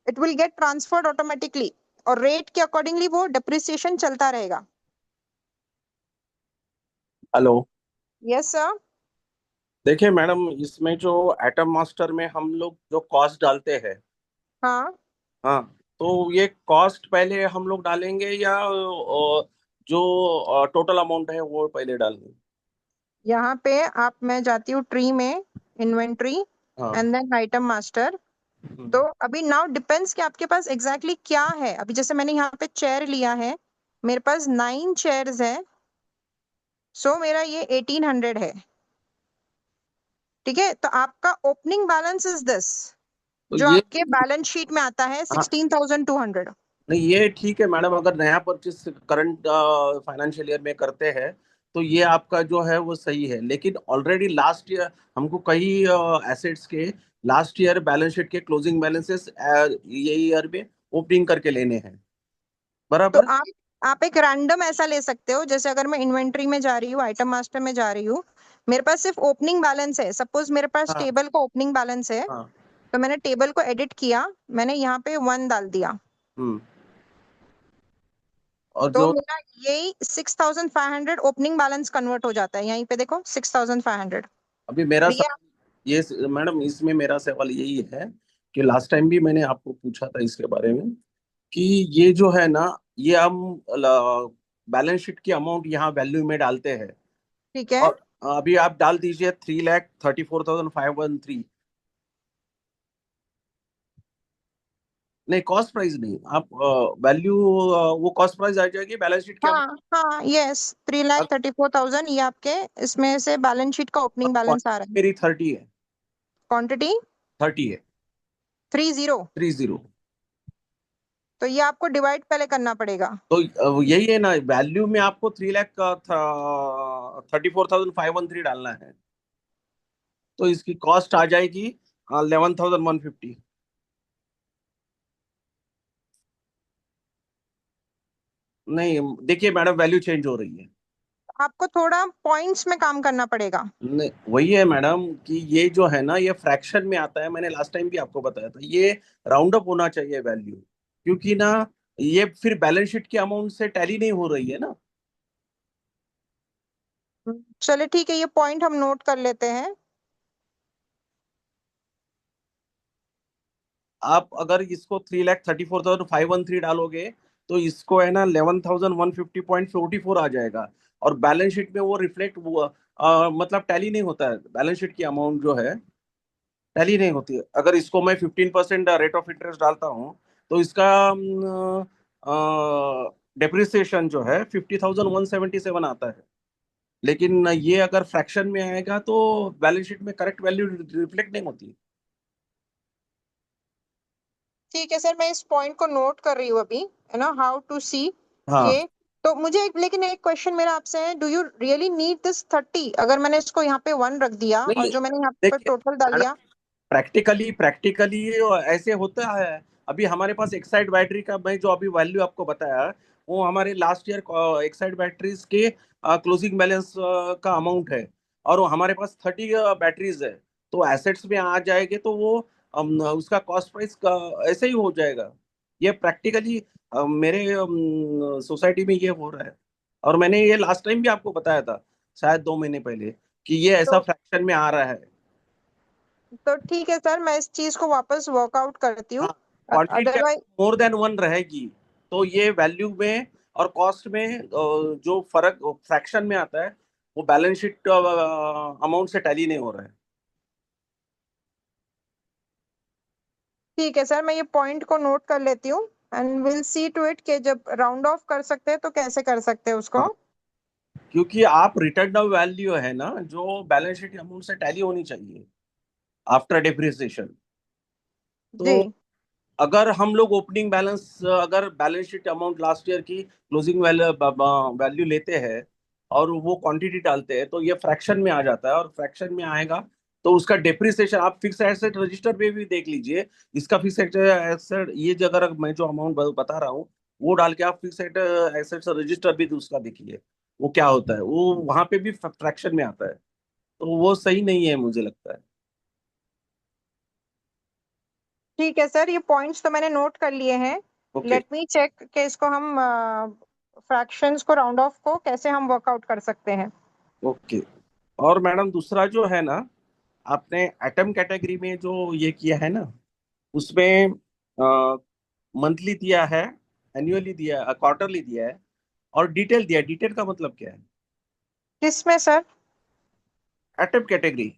it will get transferred automatically, और रेट के अकॉर्डिंगली वो डिप्रिसिएशन चलता रहेगा। हेलो। Yes sir. देखिए मैडम, इसमें जो एटम मास्टर में हम लोग जो कॉस्ट डालते हैं, हाँ, हाँ, तो ये कॉस्ट पहले हम लोग डालेंगे या जो टोटल अमाउंट है वो पहले डालेंगे? यहाँ पे आप, मैं जाती हूँ ट्री में, इन्वेंट्री हाँ। And then item master. तो अभी नाउ डिपेंड्स कि आपके पास एग्जैक्टली exactly क्या है। अभी जैसे मैंने यहाँ पे चेयर लिया है, मेरे पास 9 चेयर्स है, सो मेरा ये 1800 है। ठीक है, तो आपका ओपनिंग बैलेंस इज दिस, तो जो ये, आपके बैलेंस शीट में आता है हाँ, 16,200। नहीं ये ठीक है मैडम, अगर नया परचेस करंट फाइनेंशियल ईयर में करते हैं तो ये आपका जो है वो सही है, लेकिन ऑलरेडी लास्ट ईयर हमको कई एसेट्स के लास्ट ईयर बैलेंस शीट के क्लोजिंग बैलेंसेस ये ईयर में ओपनिंग करके लेने हैं, तो बराबर? आप एक रैंडम ऐसा ले सकते हो, जैसे अगर मैं इन्वेंट्री में जा रही हूँ, आइटम मास्टर में जा रही हूँ, मेरे पास सिर्फ ओपनिंग बैलेंस है। सपोज मेरे पास हाँ। टेबल का ओपनिंग बैलेंस है, हाँ। तो मैंने टेबल को एडिट किया, मैंने यहाँ पे 1 डाल दिया, हम्म। और तो जो, मेरा यही 6,500 ओपनिंग बैलेंस कन्वर्ट हो जाता है। यहीं पे देखो 6,500। अभी मेरा और ये सवाल ये, मैडम इसमें मेरा सवाल यही है कि लास्ट टाइम भी मैंने आपको पूछा था इसके बारे में कि ये जो है ना, ये हम बैलेंस शीट की अमाउंट यहाँ वैल्यू में डालते हैं, ठीक है। और अभी आप डाल दीजिए 3,34,513। नहीं, कॉस्ट प्राइस नहीं, आप वैल्यू, वो कॉस्ट प्राइस आ जाएगी बैलेंस शीट की हाँ हाँ, यस, 3,34,000 ये आपके इसमें से बैलेंस शीट का ओपनिंग बैलेंस आ रहा है। मेरी 30 है। क्वांटिटी 30 है। 30। 30। तो ये आपको डिवाइड पहले करना पड़ेगा। तो यही है ना, वैल्यू में आपको 3 लाख का 34,513 डालना है, तो इसकी कॉस्ट आ जाएगी 11,150। नहीं, देखिए मैडम, वैल्यू चेंज हो रही है। आपको थोड़ा पॉइंट्स में काम करना पड़ेगा। नहीं, वही है मैडम कि ये जो है ना, ये फ्रैक्शन में आता है, मैंने लास्ट टाइम भी आपको बताया था, ये राउंड अप होना चाहिए वैल्यू, क्योंकि ना ये फिर बैलेंस शीट की अमाउंट से टैली नहीं हो रही है ना। चलिए ठीक है, ये पॉइंट हम नोट कर लेते हैं। आप अगर इसको 3,34,513 डालोगे तो इसको है ना 11,150.44 आ जाएगा, और बैलेंस शीट में वो रिफ्लेक्ट हुआ, मतलब टैली नहीं होता है, बैलेंस शीट की अमाउंट जो है टैली नहीं होती है। अगर इसको मैं 15% रेट ऑफ इंटरेस्ट डालता हूँ तो इसका डेप्रिसिएशन जो है 50,177 आता है, लेकिन ये अगर फ्रैक्शन में आएगा तो बैलेंस शीट में करेक्ट वैल्यू रिफ्लेक्ट नहीं होती। ठीक है सर, मैं इस पॉइंट को नोट कर रही हूँ अभी, है ना, हाउ टू सी हाँ। ये। तो मुझे लेकिन एक क्वेश्चन मेरा आपसे है, do you really need this 30? अगर मैंने इसको यहाँ पे 1 रख दिया और नहीं, जो मैंने यहाँ पर देखिए टोटल डाल दिया। प्रैक्टिकली ऐसे होता है। अभी हमारे पास एक्साइड बैटरी का मैं जो अभी वैल्यू आपको बताया, वो हमारे लास्ट ईयर एक्साइड बैटरीज के क्लोजिंग बैलेंस का अमाउंट है, और वो हमारे पास 30 बैटरीज है, तो एसेट्स में आ जाएंगे तो वो उसका कॉस्ट प्राइस का ऐसे ही हो जाएगा। ये प्रैक्टिकली मेरे सोसाइटी में ये हो रहा है, और मैंने ये लास्ट टाइम भी आपको बताया था, शायद 2 महीने पहले, कि ये ऐसा तो फ्रैक्शन में आ रहा है। ठीक है सर, मैं इस चीज को वापस वर्कआउट करती हाँ, हूँ। Quantity otherwise more than one रहेगी तो ये वैल्यू में और कॉस्ट में जो फर्क फ्रैक्शन में आता है, वो बैलेंस शीट अमाउंट से टैली नहीं हो रहा है। ठीक है सर, मैं ये पॉइंट को नोट कर लेती हूँ and will see to it कि जब राउंड ऑफ कर सकते हैं तो कैसे कर सकते हैं उसको। हाँ, क्योंकि आप रिटर्न ऑफ वैल्यू है ना, जो बैलेंस शीट अमाउंट से टैली होनी चाहिए आफ्टर डिप्रिसिएशन। जी। तो अगर हम लोग ओपनिंग बैलेंस, अगर balance sheet amount last year की क्लोजिंग वैल्यू लेते हैं और वो क्वांटिटी डालते हैं, तो ये फ्रैक्शन में आ जाता है, और फ्रैक्शन में आएगा तो उसका डेप्रिसिएशन आप फिक्स एसेट रजिस्टर पे भी देख लीजिए। इसका फिक्स एसेट, ये जो अगर मैं जो अमाउंट बता रहा हूँ वो डाल के आप फिक्स एसेट रजिस्टर भी उसका देखिए, वो क्या होता है, वो वहां पे भी फ्रैक्शन में आता है, तो वो सही नहीं है मुझे लगता है। ठीक है सर, ये पॉइंट्स तो मैंने नोट कर लिए हैं। ओके। लेट मी चेक कि इसको हम फ्रैक्शंस को, राउंड ऑफ को कैसे हम वर्कआउट कर सकते हैं। ओके। और मैडम दूसरा जो है ना, आपने एटम कैटेगरी में जो ये किया है ना, उसमें मंथली दिया है, एनुअली दिया है, क्वार्टरली दिया है, और डिटेल दिया है। डिटेल का मतलब क्या है? किसमें sir? Atom category,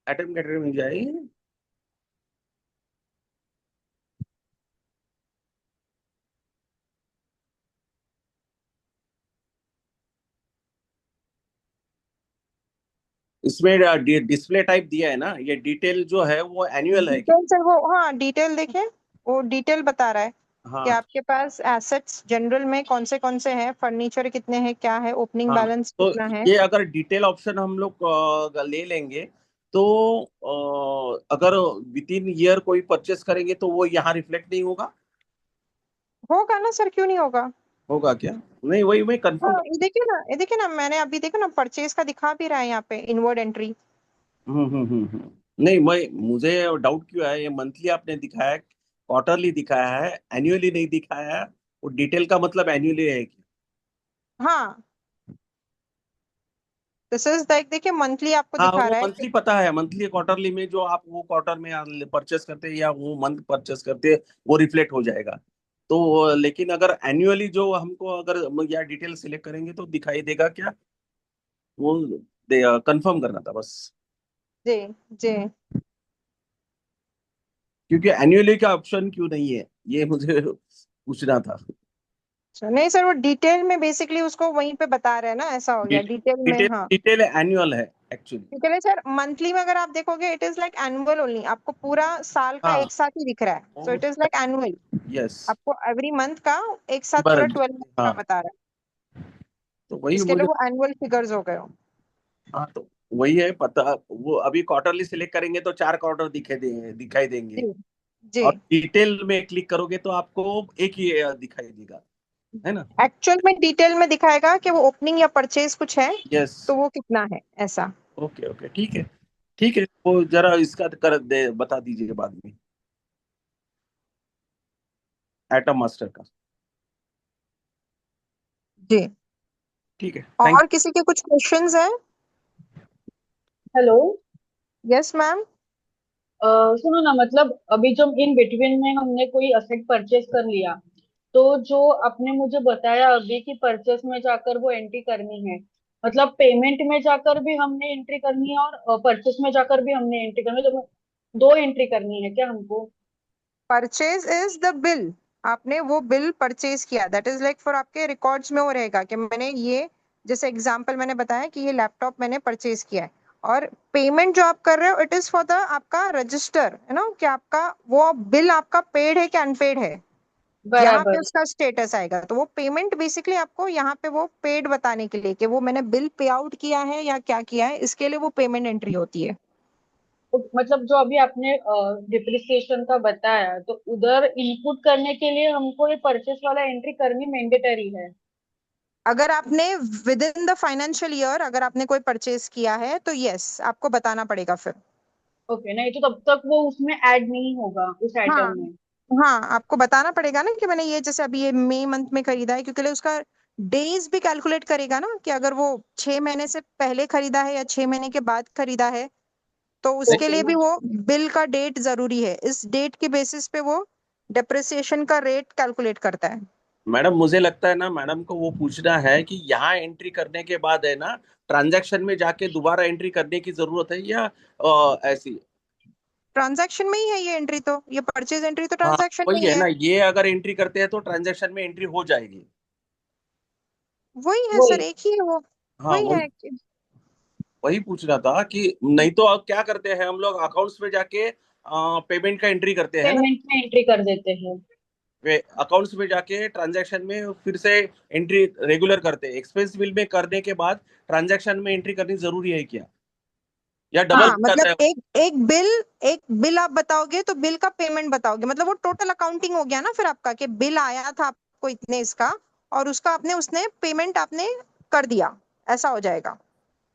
atom category में जाए, इसमें डिस्प्ले टाइप दिया है ना, ये डिटेल जो है वो एनुअल है क्या? डिटेल सर वो, हाँ डिटेल देखिए, वो डिटेल बता रहा है कि हाँ। आपके पास एसेट्स जनरल में कौन से हैं, फर्नीचर कितने हैं, क्या है, ओपनिंग हाँ, बैलेंस तो कितना है। ये अगर डिटेल ऑप्शन हम लोग ले लेंगे, तो अगर विद इन ईयर कोई परचेस करेंगे तो वो यहाँ रिफ्लेक्ट नहीं होगा? होगा ना सर, क्यों नहीं होगा? होगा क्या? नहीं, वही मैं हाँ कंफर्म। ये देखिए ना, मैंने अभी देखो ना, परचेज का दिखा भी रहा है यहाँ पे इनवर्ड एंट्री। नहीं, मुझे डाउट क्यों है, ये मंथली आपने दिखाया है, क्वार्टरली दिखाया है, एनुअली नहीं दिखाया है। वो डिटेल का मतलब एनुअली है कि? हाँ दिस इज लाइक, देखिए मंथली आपको हाँ, दिखा वो रहा है कि मंथली पता है, मंथली क्वार्टरली में जो आप वो क्वार्टर में परचेस करते हैं या वो मंथ परचेस करते हैं, वो रिफ्लेक्ट हो जाएगा। तो लेकिन अगर एनुअली जो हमको अगर या डिटेल सिलेक्ट करेंगे तो दिखाई देगा क्या? वो कंफर्म करना था बस, जी जी। क्योंकि एनुअली का ऑप्शन क्यों नहीं है, ये मुझे पूछना था। अच्छा, नहीं सर वो डिटेल में बेसिकली उसको वहीं पे बता रहे हैं ना, ऐसा हो गया डिटेल में, डिटेल हाँ। डिटेल एनुअल है एक्चुअली। डिटेल है सर, मंथली में अगर आप देखोगे it is like annual only, आपको पूरा साल का हाँ, एक साथ ही दिख रहा है, so it is like annual. Yes, आपको एवरी मंथ का एक साथ पूरा बराबर। 12 मंथ का हाँ, बता रहा तो है, वही इसके लिए मुझे। वो एनुअल फिगर्स हो गए हो। हाँ, तो वही है पता। वो अभी क्वार्टरली सिलेक्ट करेंगे तो 4 क्वार्टर दिखाई देंगे, जी जी। और डिटेल में क्लिक करोगे तो आपको एक ही दिखाई देगा, है ना? एक्चुअल में डिटेल में दिखाएगा कि वो ओपनिंग या परचेज कुछ है, यस। तो वो कितना है ऐसा। ओके, ओके, ठीक है। ठीक है, वो जरा इसका कर दे, बता दीजिए बाद में, एटम मास्टर का। जी। ठीक है, थैंक। और किसी के कुछ क्वेश्चंस हैं? हेलो। Yes ma'am. सुनो ना, मतलब अभी जो इन बिटवीन में हमने कोई असेट परचेज कर लिया, तो जो आपने मुझे बताया अभी कि परचेस में जाकर वो एंट्री करनी है, मतलब पेमेंट में जाकर भी हमने एंट्री करनी है और परचेस में जाकर भी हमने एंट्री करनी है, तो दो एंट्री करनी है क्या हमको? परचेज इज द बिल, आपने वो बिल परचेज किया, दैट इज लाइक फॉर आपके रिकॉर्ड्स में वो रहेगा कि मैंने ये, जैसे एग्जांपल मैंने बताया कि ये लैपटॉप मैंने परचेज किया है, और पेमेंट जो आप कर रहे हो इट इज फॉर द आपका रजिस्टर, है ना, कि आपका वो बिल आपका पेड है कि अनपेड है, यहाँ पे बराबर। उसका स्टेटस आएगा, तो वो पेमेंट बेसिकली आपको यहाँ पे वो पेड बताने के लिए कि वो मैंने बिल पे आउट किया है या क्या किया है, इसके लिए वो पेमेंट एंट्री होती है। तो मतलब जो अभी आपने डिप्रिसिएशन का बताया, तो उधर इनपुट करने के लिए हमको ये परचेस वाला एंट्री करनी मैंडेटरी है? अगर आपने with in the financial year अगर आपने कोई परचेज किया है तो यस आपको बताना पड़ेगा फिर। ओके, नहीं तो तब तक वो उसमें ऐड नहीं होगा उस हाँ आइटम में? हाँ आपको बताना पड़ेगा ना कि मैंने ये, जैसे अभी ये मई मंथ में खरीदा है, क्योंकि उसका डेज भी कैलकुलेट करेगा ना, कि अगर वो 6 महीने से पहले खरीदा है या 6 महीने के बाद खरीदा है, तो उसके ओके। लिए भी वो बिल का डेट जरूरी है, इस डेट के बेसिस पे वो डेप्रिसिएशन का रेट कैलकुलेट करता है। मैडम, मुझे लगता है ना, मैडम को वो पूछना है कि यहाँ एंट्री करने के बाद है ना, ट्रांजैक्शन में जाके दोबारा एंट्री करने की जरूरत है या ऐसी? ट्रांजैक्शन में ही है ये एंट्री, तो ये परचेज एंट्री तो हाँ, ट्रांजैक्शन में वही ही है है। ना, ये अगर एंट्री करते हैं तो ट्रांजैक्शन में एंट्री हो जाएगी। वही है वही। सर, एक ही है वो। हाँ, वही वही है वही पूछ रहा था कि नहीं तो अब क्या करते हैं हम लोग, अकाउंट्स में जाके पेमेंट का एंट्री करते हैं ना, पेमेंट में एंट्री कर देते हैं। वे अकाउंट्स में जाके ट्रांजैक्शन में फिर से एंट्री रेगुलर करते हैं, एक्सपेंस बिल में करने के बाद ट्रांजैक्शन में एंट्री करनी जरूरी है क्या, या डबल हाँ हो जाता मतलब है? एक बिल आप बताओगे तो बिल का पेमेंट बताओगे, मतलब वो टोटल अकाउंटिंग हो गया ना फिर आपका, कि बिल आया था आपको इतने इसका, और उसका आपने उसने पेमेंट आपने कर दिया, ऐसा हो जाएगा।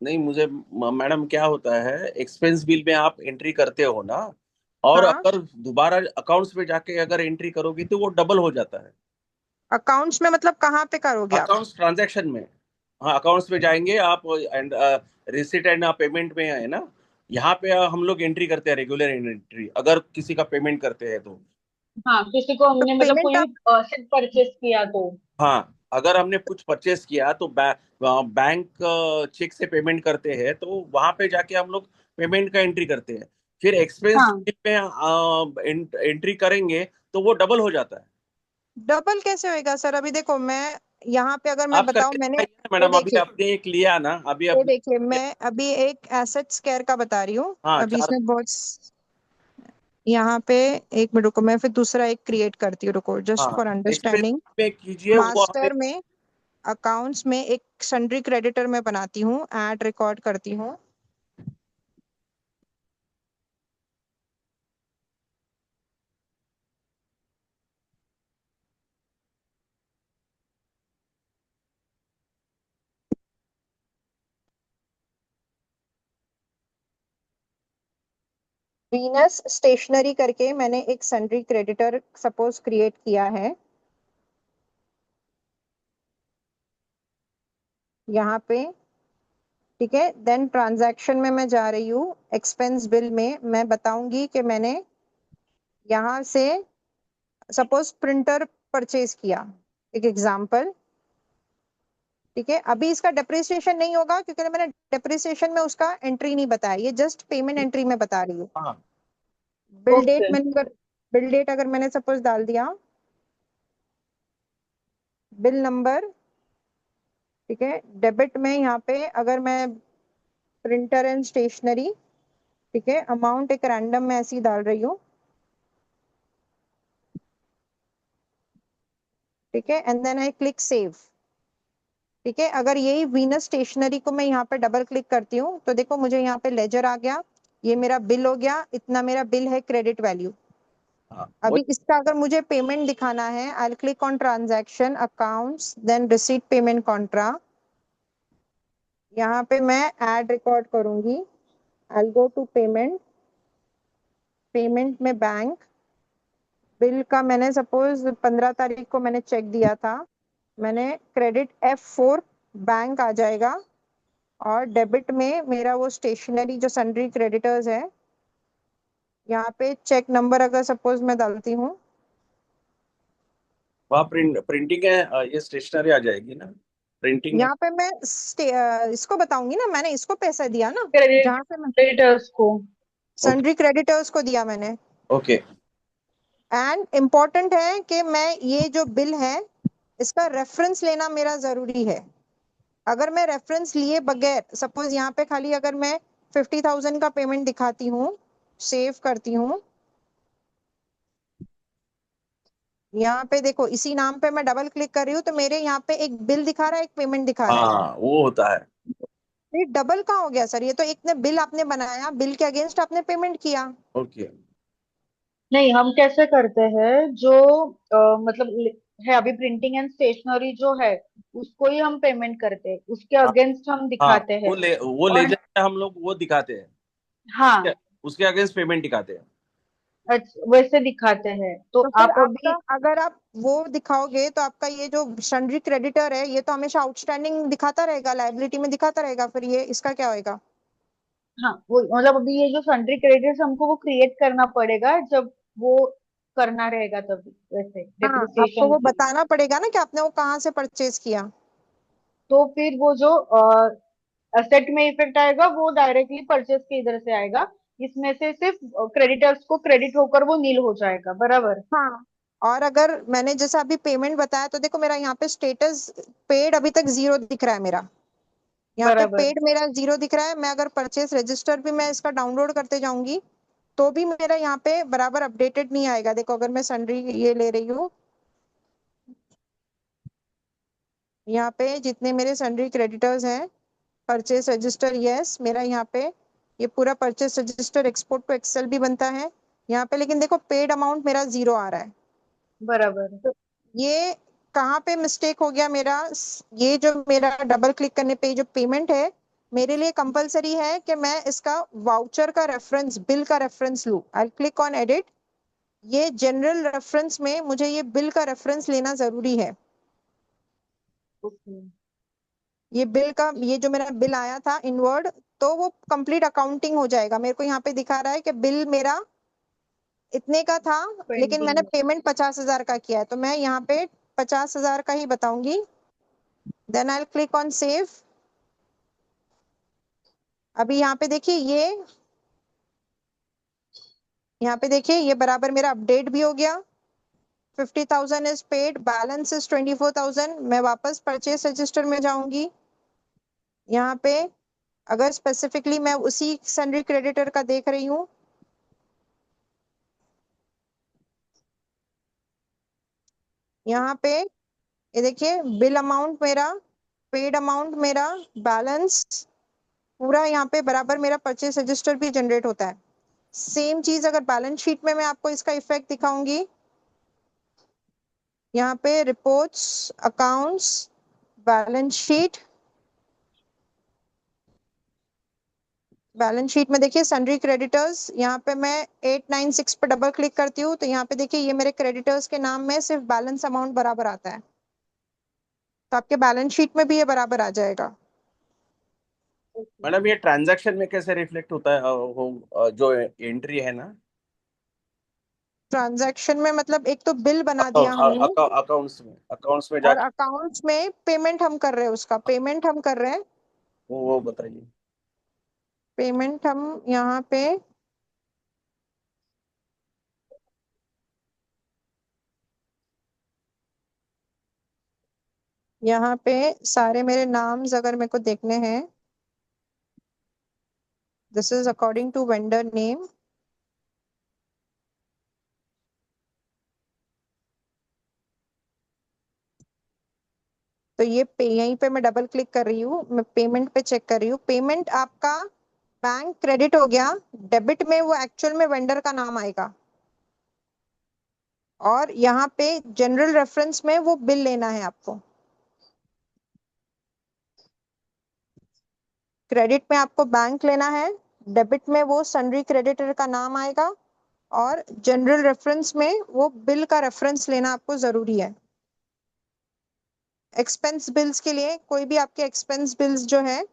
नहीं, मुझे मैडम क्या होता है, एक्सपेंस बिल में आप एंट्री करते हो ना, और हाँ अगर दोबारा अकाउंट्स में जाके अगर एंट्री करोगे तो वो डबल हो जाता है। अकाउंट्स में मतलब कहाँ पे करोगे आप? अकाउंट्स ट्रांजैक्शन में। हाँ अकाउंट्स में जाएंगे आप, एंड रिसिट एंड पेमेंट में है ना, यहाँ पे हम लोग एंट्री करते हैं, रेगुलर एंट्री, अगर किसी का पेमेंट करते हैं तो। हाँ, किसी को तो हमने मतलब पेमेंट कोई आप सेट परचेस किया तो। हाँ अगर हमने कुछ परचेस किया तो बैंक चेक से पेमेंट करते हैं, तो वहां पे जाके हम लोग पेमेंट का एंट्री करते हैं। फिर एक्सपेंस हाँ, में एंट्री करेंगे तो वो डबल हो जाता है। डबल कैसे होएगा सर? अभी देखो मैं यहाँ पे अगर मैं आप बताऊं, करके मैंने दिखाइए ना ये मैडम, अभी देखिए, आपने एक लिया ना, अभी ये आपने देखिए मैं अभी एक एसेट स्क्वायर का बता रही हूँ। हाँ अभी 4 इसमें यहाँ पे एक मिनट रुको, मैं फिर दूसरा एक क्रिएट करती हूँ, रुको जस्ट हाँ फॉर एक्सपेंस अंडरस्टैंडिंग। में कीजिए वो हमें। मास्टर में अकाउंट्स में एक सन्ड्री क्रेडिटर में बनाती हूँ, ऐड रिकॉर्ड करती हूँ। वीनस स्टेशनरी करके मैंने एक सन्ड्री क्रेडिटर सपोज क्रिएट किया है। यहाँ पे ठीक है, देन ट्रांजैक्शन में मैं जा रही हूँ, एक्सपेंस बिल में मैं बताऊंगी कि मैंने यहाँ से सपोज प्रिंटर परचेज किया, एक एग्जांपल। ठीक है, अभी इसका डेप्रिसिएशन नहीं होगा क्योंकि मैंने डेप्रिसिएशन में उसका एंट्री नहीं बताया, ये जस्ट पेमेंट एंट्री में बता रही हूँ। हाँ बिल ओके। डेट मैंने अगर बिल डेट अगर मैंने सपोज डाल दिया, बिल नंबर, ठीक है, डेबिट में यहाँ पे अगर मैं प्रिंटर एंड स्टेशनरी, ठीक है, अमाउंट एक रैंडम में ऐसी डाल रही हूँ। ठीक है, and then I click save. ठीक है, अगर यही वीनस स्टेशनरी को मैं यहाँ पे डबल क्लिक करती हूँ तो देखो मुझे यहाँ पे लेजर आ गया, ये मेरा बिल हो गया, इतना मेरा बिल है क्रेडिट वैल्यू। हाँ अभी इसका अगर मुझे पेमेंट दिखाना है, I click on transaction accounts, then receipt payment contra. यहाँ पे मैं ऐड रिकॉर्ड करूंगी, I go to payment, payment में बैंक, बिल का मैंने सपोज 15 तारीख को मैंने चेक दिया था, मैंने क्रेडिट F4 बैंक आ जाएगा, और डेबिट में मेरा वो स्टेशनरी जो सन्ड्री क्रेडिटर्स है, यहाँ पे चेक नंबर अगर सपोज मैं डालती हूँ, वहाँ प्रिंटिंग है, ये स्टेशनरी आ जाएगी ना, प्रिंटिंग है। यहाँ पे मैं इसको बताऊंगी ना, मैंने इसको पैसा दिया ना, जहाँ से मैं क्रेडिटर्स को। ओके सन्ड्री क्रेडिटर्स को दिया मैंने। ओके। एंड इम्पोर्टेंट है कि मैं ये जो बिल है इसका रेफरेंस लेना मेरा जरूरी है। अगर मैं रेफरेंस लिए बगैर सपोज यहाँ पे खाली अगर मैं 50,000 का पेमेंट दिखाती हूँ, सेव करती हूँ, यहाँ पे देखो इसी नाम पे मैं डबल क्लिक कर रही हूँ तो मेरे यहाँ पे एक बिल दिखा रहा है, एक पेमेंट दिखा रहा है। हाँ वो होता है। ये डबल कहाँ हो गया सर? ये तो एक ने बिल आपने बनाया, बिल के अगेंस्ट आपने पेमेंट किया। ओके नहीं, हम कैसे करते हैं, जो मतलब है अभी प्रिंटिंग एंड स्टेशनरी जो है, उसको ही हम पेमेंट करते हैं, उसके हाँ अगेंस्ट हम हाँ, दिखाते हैं। वो ले और जाते हैं हम लोग, वो दिखाते हैं, हाँ, उसके अगेंस्ट पेमेंट दिखाते हैं। वैसे दिखाते हैं तो तो फिर आप आपका अभी। अगर आप वो दिखाओगे तो आपका ये जो सन्ड्री क्रेडिटर है ये तो हमेशा आउटस्टैंडिंग दिखाता रहेगा, लायबिलिटी में दिखाता रहेगा, फिर ये इसका क्या होएगा? हाँ, वो मतलब अभी ये जो सन्ड्री क्रेडिटर्स हमको वो क्रिएट करना पड़ेगा जब वो करना रहेगा तभी, वैसे हाँ, आपको डेप्रिसिएशन वो के लिए। बताना पड़ेगा ना कि आपने वो कहाँ से परचेज किया। तो फिर वो जो असेट में इफेक्ट आएगा वो डायरेक्टली परचेस के इधर से आएगा, इसमें से सिर्फ क्रेडिटर्स को क्रेडिट होकर वो नील हो जाएगा, बराबर। हाँ, और अगर मैंने जैसा अभी पेमेंट बताया तो देखो मेरा यहाँ पे स्टेटस पेड अभी तक 0 दिख रहा है मेरा, यहाँ पे बराबर। पेड मेरा 0 दिख रहा है। मैं अगर परचेस रजिस्टर भी मैं इसका डाउनलोड करते जाऊंगी तो भी मेरा यहाँ पे बराबर अपडेटेड नहीं आएगा। देखो अगर मैं सन्ड्री ये ले रही हूँ, यहाँ पे जितने मेरे सन्ड्री क्रेडिटर्स हैं, परचेस रजिस्टर, यस मेरा यहाँ पे ये पूरा purchase register export to Excel भी बनता है यहाँ पे, लेकिन देखो पेड अमाउंट मेरा 0 आ रहा है। बराबर। तो ये कहाँ पे मिस्टेक हो गया मेरा? ये जो मेरा डबल क्लिक करने पे जो पेमेंट है, मेरे लिए कंपलसरी है कि मैं इसका वाउचर का रेफरेंस, बिल का रेफरेंस लूं। आई क्लिक ऑन एडिट, ये जनरल रेफरेंस में मुझे ये बिल का रेफरेंस लेना जरूरी है। ओके। ये बिल का, ये जो मेरा बिल आया था इनवर्ड, तो वो कंप्लीट अकाउंटिंग हो जाएगा। मेरे को यहाँ पे दिखा रहा है कि बिल मेरा इतने का था, लेकिन मैंने पेंडिंग। पेमेंट 50,000 का किया है, तो मैं यहाँ पे 50,000 का ही बताऊंगी। Then I click on save. अभी यहाँ पे देखिए, यहाँ पे देखिए ये बराबर मेरा अपडेट भी हो गया। 50,000 इज पेड, बैलेंस इज 24,000। मैं वापस परचेस रजिस्टर में जाऊंगी। यहाँ पे अगर स्पेसिफिकली मैं उसी सन्ड्री क्रेडिटर का देख रही हूँ, यहाँ पे ये देखिए बिल अमाउंट मेरा, पेड अमाउंट मेरा, बैलेंस पूरा यहाँ पे बराबर मेरा परचेस रजिस्टर भी जनरेट होता है। सेम चीज अगर बैलेंस शीट में मैं आपको इसका इफेक्ट दिखाऊंगी, यहाँ पे reports, accounts, balance sheet, balance sheet में देखिए सन्ड्री क्रेडिटर्स, यहाँ पे मैं 896 पे डबल क्लिक करती हूँ, तो यहाँ पे देखिए ये मेरे क्रेडिटर्स के नाम में सिर्फ बैलेंस अमाउंट बराबर आता है, तो आपके बैलेंस शीट में भी ये बराबर आ जाएगा। मैडम ये ट्रांजैक्शन में कैसे रिफ्लेक्ट होता है जो एंट्री है ना ट्रांजैक्शन में मतलब एक तो बिल बना दिया हमने, अकाउंट्स में और जाके अकाउंट्स में पेमेंट हम कर रहे हैं, उसका पेमेंट हम कर रहे हैं। वो बताइए। पेमेंट हम यहाँ पे, यहाँ पे सारे मेरे नाम्स अगर मेरे को देखने हैं, this is according to vendor name. तो ये यहीं पे मैं डबल क्लिक कर रही हूँ, मैं पेमेंट पे चेक कर रही हूँ। पेमेंट आपका बैंक क्रेडिट हो गया, डेबिट में वो एक्चुअल में वेंडर का नाम आएगा, और यहाँ पे जनरल रेफरेंस में वो बिल लेना है आपको। क्रेडिट में आपको बैंक लेना है, डेबिट में वो सन्ड्री क्रेडिटर का नाम आएगा, और जनरल रेफरेंस में वो बिल का रेफरेंस लेना आपको जरूरी है। एक्सपेंस बिल्स के लिए कोई भी आपके एक्सपेंस बिल्स जो है,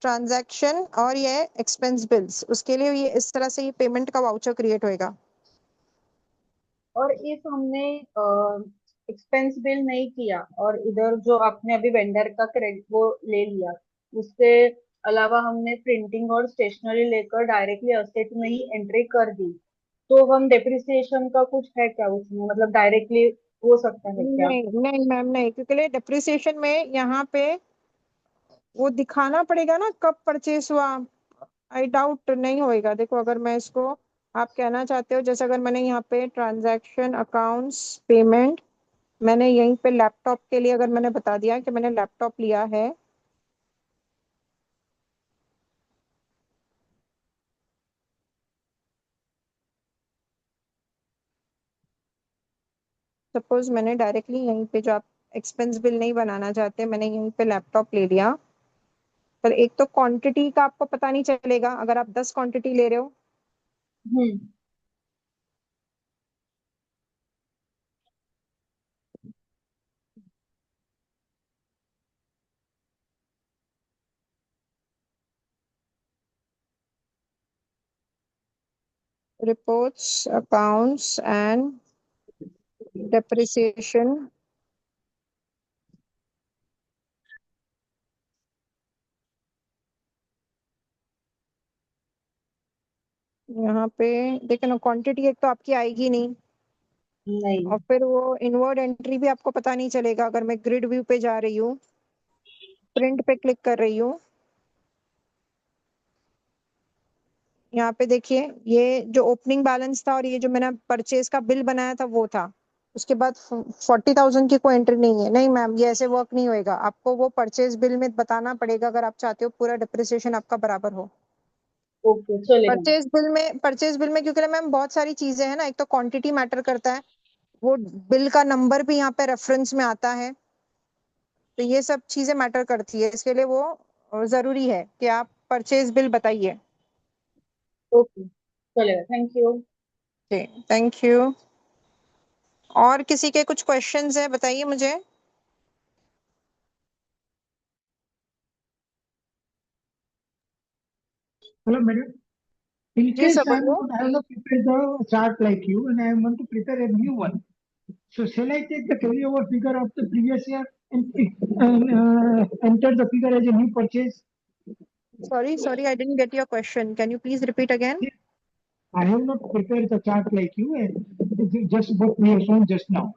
ट्रांजैक्शन और ये एक्सपेंस बिल्स, उसके लिए ये इस तरह से ये पेमेंट का वाउचर क्रिएट होएगा। और इफ हमने एक्सपेंस बिल नहीं किया और इधर जो आपने अभी वेंडर का क्रेडिट वो ले लिया, उसके अलावा हमने प्रिंटिंग और स्टेशनरी लेकर डायरेक्टली असेट में ही एंट्री कर दी, तो हम डेप्रिसिएशन का कुछ है क्या उसमें, मतलब डायरेक्टली हो सकता है क्या? नहीं नहीं मैम, नहीं, क्योंकि डेप्रिसिएशन में यहाँ पे वो दिखाना पड़ेगा ना कब परचेस हुआ। आई डाउट नहीं होएगा। देखो अगर मैं इसको, आप कहना चाहते हो जैसे अगर मैंने यहाँ पे ट्रांजैक्शन, अकाउंट्स, पेमेंट, मैंने यहीं पे लैपटॉप के लिए अगर मैंने बता दिया कि मैंने लैपटॉप लिया है, सपोज मैंने डायरेक्टली यहीं पे, जो आप एक्सपेंस बिल नहीं बनाना चाहते, मैंने यहीं पे लैपटॉप ले लिया, पर एक तो क्वांटिटी का आपको पता नहीं चलेगा अगर आप 10 क्वांटिटी ले रहे हो। हम्म। रिपोर्ट्स, अकाउंट्स एंड डेप्रिसिएशन, यहाँ पे देखो ना, क्वांटिटी एक तो आपकी आएगी नहीं, नहीं। और फिर वो इनवर्ड एंट्री भी आपको पता नहीं चलेगा। अगर मैं ग्रिड व्यू पे जा रही हूँ, प्रिंट पे क्लिक कर रही हूँ, यहाँ पे देखिए ये जो ओपनिंग बैलेंस था और ये जो मैंने परचेज का बिल बनाया था वो था, उसके बाद 40,000 की कोई एंट्री नहीं है। नहीं मैम, ये ऐसे वर्क नहीं होएगा, आपको वो परचेज बिल में बताना पड़ेगा अगर आप चाहते हो पूरा डिप्रिसिएशन आपका बराबर हो। ओके, चलेगा। परचेज बिल में क्योंकि मैम बहुत सारी चीजें हैं ना, एक तो क्वांटिटी मैटर करता है, वो बिल का नंबर भी यहाँ पे रेफरेंस में आता है, तो ये सब चीजें मैटर करती है, इसके लिए वो जरूरी है कि आप परचेज बिल बताइए। ओके, चलेगा, थैंक यू। Thank you. और किसी के कुछ क्वेश्चंस है, बताइए मुझे। Hello, madam. In जी case सर I बोलिए। have not prepared the chart like you, and I want to prepare a new one. So shall I take the carryover figure of the previous year and enter the figure as a new purchase? Sorry, I didn't get your question. Can you please repeat again? I have not prepared the chart like you, and this is just what we have shown just now.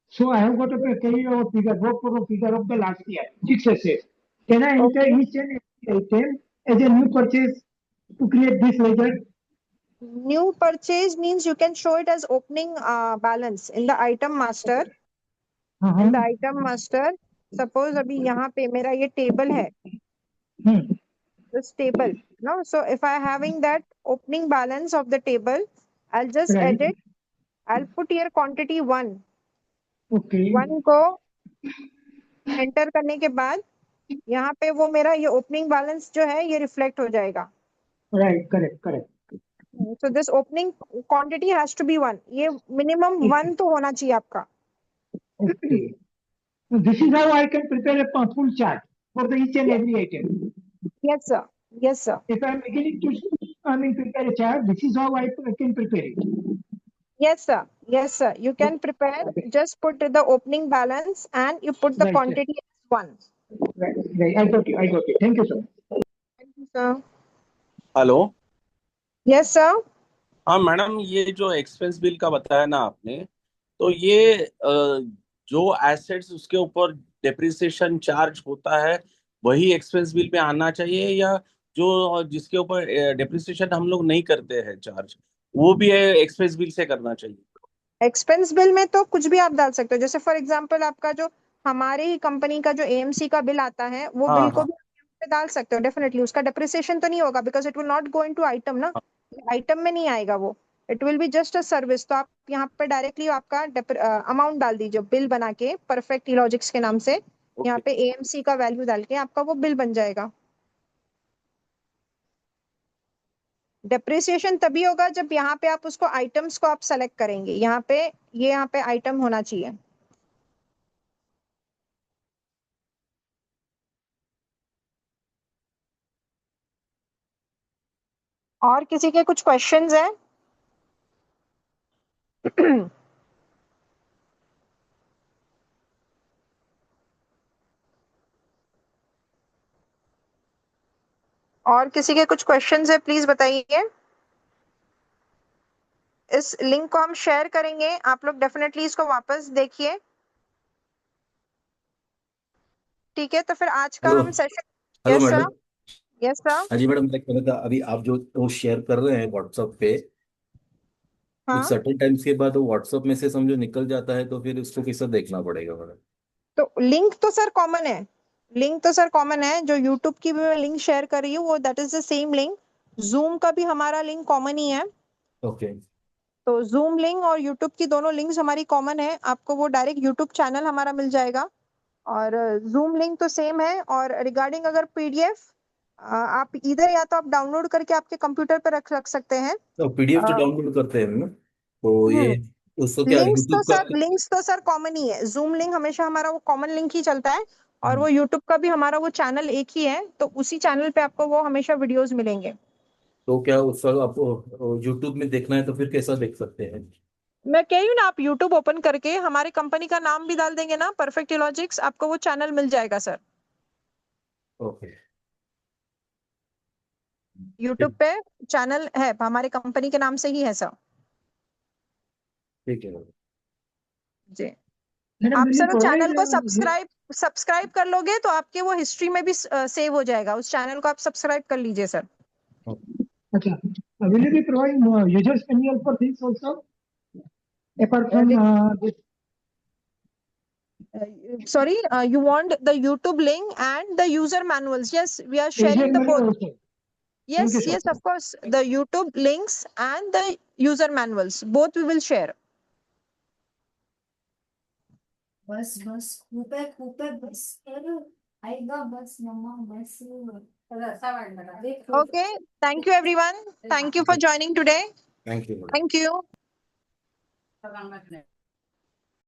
So I have got a carryover figure, row figure of the last year, fixed assets. Can I enter Okay. each and every item as a new purchase to create this ledger? New purchase means you can show it as opening balance in the item master. In the item master, suppose अभी यहाँ पे मेरा ये table है, this table. No, so if I having that opening balance of the table, I'll just Right. edit. I'll put here quantity 1. Okay. 1 को enter करने के बाद यहाँ पे वो मेरा ये opening balance जो है ये reflect हो जाएगा. Right. Correct. So this opening quantity has to be 1. ये minimum 1 तो होना चाहिए आपका. Okay. So this is how I can prepare a full chart for the each and every item. Yes, sir. Yes, sir. If I'm beginning to, prepare a chart, this is how I can prepare it. Yes, sir. Yes, sir. You can prepare. Just put the opening balance and you put the Right, quantity as 1. Right. I got you. Thank you, sir. Thank you, sir. Hello. Yes, sir. हाँ madam, ये जो expense bill का बताया ना आपने, तो ये जो एसेट्स उसके ऊपर डेप्रिसिएशन चार्ज होता है वही एक्सपेंस बिल पे आना चाहिए, या जो जिसके ऊपर डेप्रिसिएशन हम लोग नहीं करते हैं चार्ज, वो भी एक्सपेंस बिल से करना चाहिए? एक्सपेंस बिल में तो कुछ भी आप डाल सकते हो। जैसे फॉर एग्जांपल आपका जो हमारे ही कंपनी का जो एएमसी का बिल आता है वो बिल को भी आप यहाँ पे डाल सकते हो। डेफिनेटली उसका डेप्रिसिएशन तो नहीं होगा because it will not go into item ना, आइटम में नहीं आएगा वो, it will be just a service. तो आप यहाँ पे डायरेक्टली आपका अमाउंट डाल दीजिए बिल बना के परफेक्ट लॉजिक्स के नाम से, यहाँ पे एएमसी का वैल्यू डाल के आपका वो बिल बन जाएगा। डेप्रिसिएशन तभी होगा जब यहाँ पे आप उसको आइटम्स को आप सेलेक्ट करेंगे, यहाँ पे ये यहाँ पे आइटम होना चाहिए। और किसी के कुछ क्वेश्चंस हैं? और किसी के कुछ क्वेश्चंस है प्लीज बताइए। इस लिंक को हम शेयर करेंगे, आप लोग डेफिनेटली इसको वापस देखिए। ठीक है, तो फिर आज का हेलो हम session. Hello yes sir. Madam. Yes sir. हाँ जी मैडम, मैं कह रहा था अभी आप जो वो शेयर कर रहे हैं व्हाट्सएप पे, कुछ हाँ, सर्टेन टाइम्स के बाद वो व्हाट्सएप में से समझो निकल जाता है, तो फिर उसको कैसे देखना पड़ेगा मैडम? तो लिंक तो सर कॉमन है, लिंक तो सर कॉमन है। जो यूट्यूब की भी मैं लिंक शेयर कर रही हूँ वो that is the same link. Zoom का भी हमारा लिंक कॉमन ही है। ओके। तो जूम लिंक और यूट्यूब की दोनों लिंक्स हमारी कॉमन है, आपको वो डायरेक्ट यूट्यूब चैनल हमारा मिल जाएगा और जूम लिंक तो सेम है। और रिगार्डिंग अगर पीडीएफ आप इधर या तो आप डाउनलोड करके आपके कंप्यूटर पर रख सकते हैं। तो पीडीएफ तो डाउनलोड करते हैं ना, तो ये उसको क्या यूट्यूब का? लिंक्स तो सर कॉमन ही है। जूम लिंक हमेशा हमारा वो कॉमन लिंक ही चलता है और वो यूट्यूब का भी हमारा वो चैनल एक ही है, तो उसी चैनल पे आपको वो हमेशा वीडियोस मिलेंगे। तो क्या उसका आपको यूट्यूब में देखना है तो फिर कैसा देख सकते हैं? मैं कह रही हूँ ना, आप यूट्यूब ओपन करके हमारी कंपनी का नाम भी डाल देंगे ना, परफेक्ट लॉजिक्स, आपको वो चैनल मिल जाएगा सर। ओके। यूट्यूब पे चैनल है हमारे कंपनी के नाम से ही है सर। ठीक है जी। Madam, आप will you सर चैनल को provide सब्सक्राइब कर लोगे तो आपके वो हिस्ट्री में भी सेव हो जाएगा। उस चैनल को आप सब्सक्राइब कर लीजिए sir. okay. Will you be providing users manual for this also? Apart from this, sorry, you want the YouTube link and the user manuals? Yes, we are sharing user the manual both. also. Yes, Thank you, yes, sir. of course. The YouTube links and the user manuals, both we will share. बस बस खूपे खूपे बस आएगा बस मम्मा बस Okay, thank you everyone. Thank you for joining today. Thank you. Thank you.